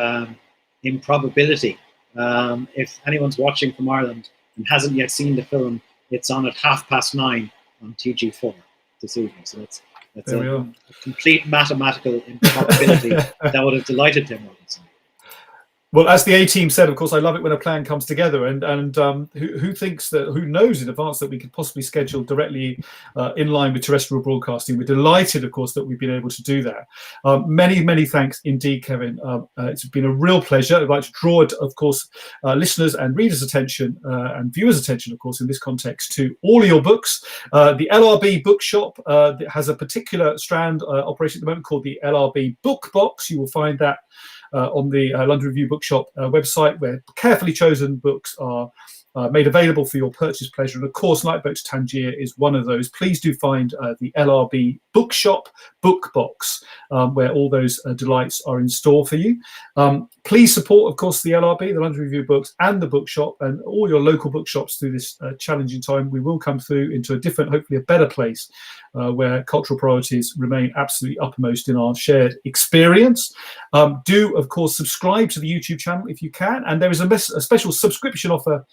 improbability. If anyone's watching from Ireland and hasn't yet seen the film, it's on at 9:30 on TG4 this evening. So that's a complete mathematical improbability that would have delighted Tim Robinson. Well, as the A-team said, of course, I love it when a plan comes together, and who knows in advance that we could possibly schedule directly in line with terrestrial broadcasting. We're delighted, of course, that we've been able to do that. Many thanks indeed, Kevin. It's been a real pleasure. I'd like to draw, of course, listeners' and readers' attention and viewers' attention, of course, in this context, to all of your books. The LRB Bookshop has a particular strand operation at the moment called the LRB Book Box. You will find that on the London Review Bookshop website, where carefully chosen books are made available for your purchase pleasure. And of course, Nightboat to Tangier is one of those. Please do find the LRB Bookshop book box, where all those delights are in store for you. Please support, of course, the LRB, the London Review Books, and the bookshop, and all your local bookshops through this challenging time. We will come through into a different, hopefully a better place, where cultural priorities remain absolutely uppermost in our shared experience. Do, of course, subscribe to the YouTube channel if you can. And there is a special subscription offer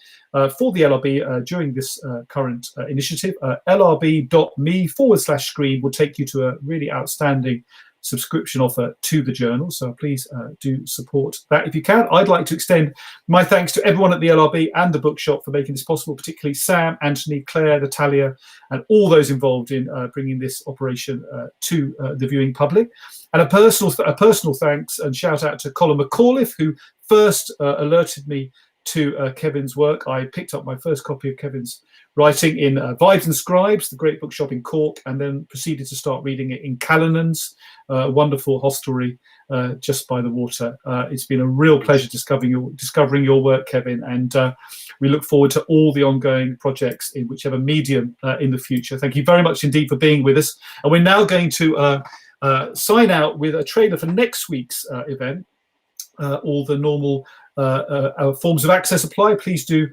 for the LRB during this current initiative. lrb.me/screen will take you to a really outstanding subscription offer to the journal. So please do support that if you can. I'd like to extend my thanks to everyone at the LRB and the bookshop for making this possible, particularly Sam, Anthony, Claire, Natalia, and all those involved in bringing this operation to the viewing public. And a personal thanks and shout out to Colin McAuliffe, who first alerted me to Kevin's work. I picked up my first copy of Kevin's writing in Vibes and Scribes, the great bookshop in Cork, and then proceeded to start reading it in Callanan's, a wonderful hostelry just by the water. It's been a real pleasure discovering your work, Kevin, and we look forward to all the ongoing projects in whichever medium in the future. Thank you very much indeed for being with us. And we're now going to sign out with a trailer for next week's event. All the normal forms of access apply. Please do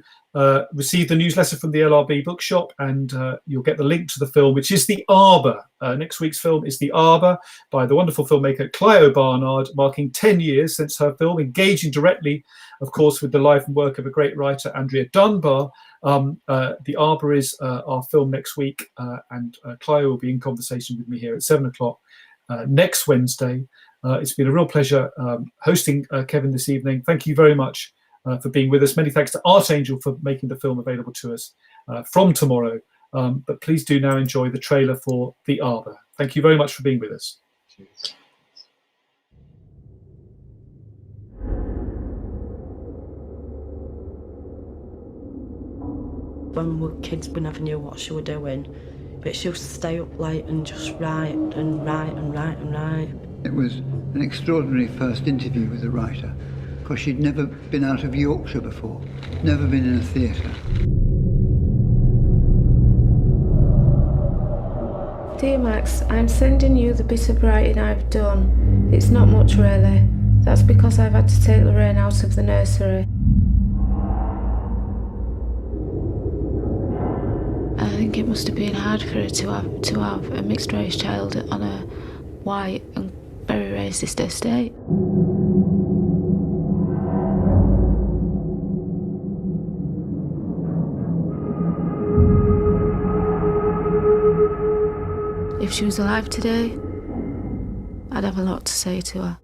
receive the newsletter from the LRB Bookshop, and you'll get the link to the film, which is The Arbour. Next week's film is The Arbour by the wonderful filmmaker Clio Barnard, marking 10 years since her film, engaging directly, of course, with the life and work of a great writer, Andrea Dunbar. The Arbour is our film next week, and Clio will be in conversation with me here at 7 o'clock next Wednesday. It's been a real pleasure hosting Kevin this evening. Thank you very much for being with us. Many thanks to Archangel for making the film available to us from tomorrow. But please do now enjoy the trailer for The Arbour. Thank you very much for being with us. Cheers. When we were kids, we never knew what she was doing. But she used to stay up late and just write and write and write and write. It was an extraordinary first interview with a writer, because she'd never been out of Yorkshire before, never been in a theatre. Dear Max, I'm sending you the bit of writing I've done. It's not much really. That's because I've had to take Lorraine out of the nursery. I think it must have been hard for her to have a mixed race child on a white and very racist estate. If she was alive today, I'd have a lot to say to her.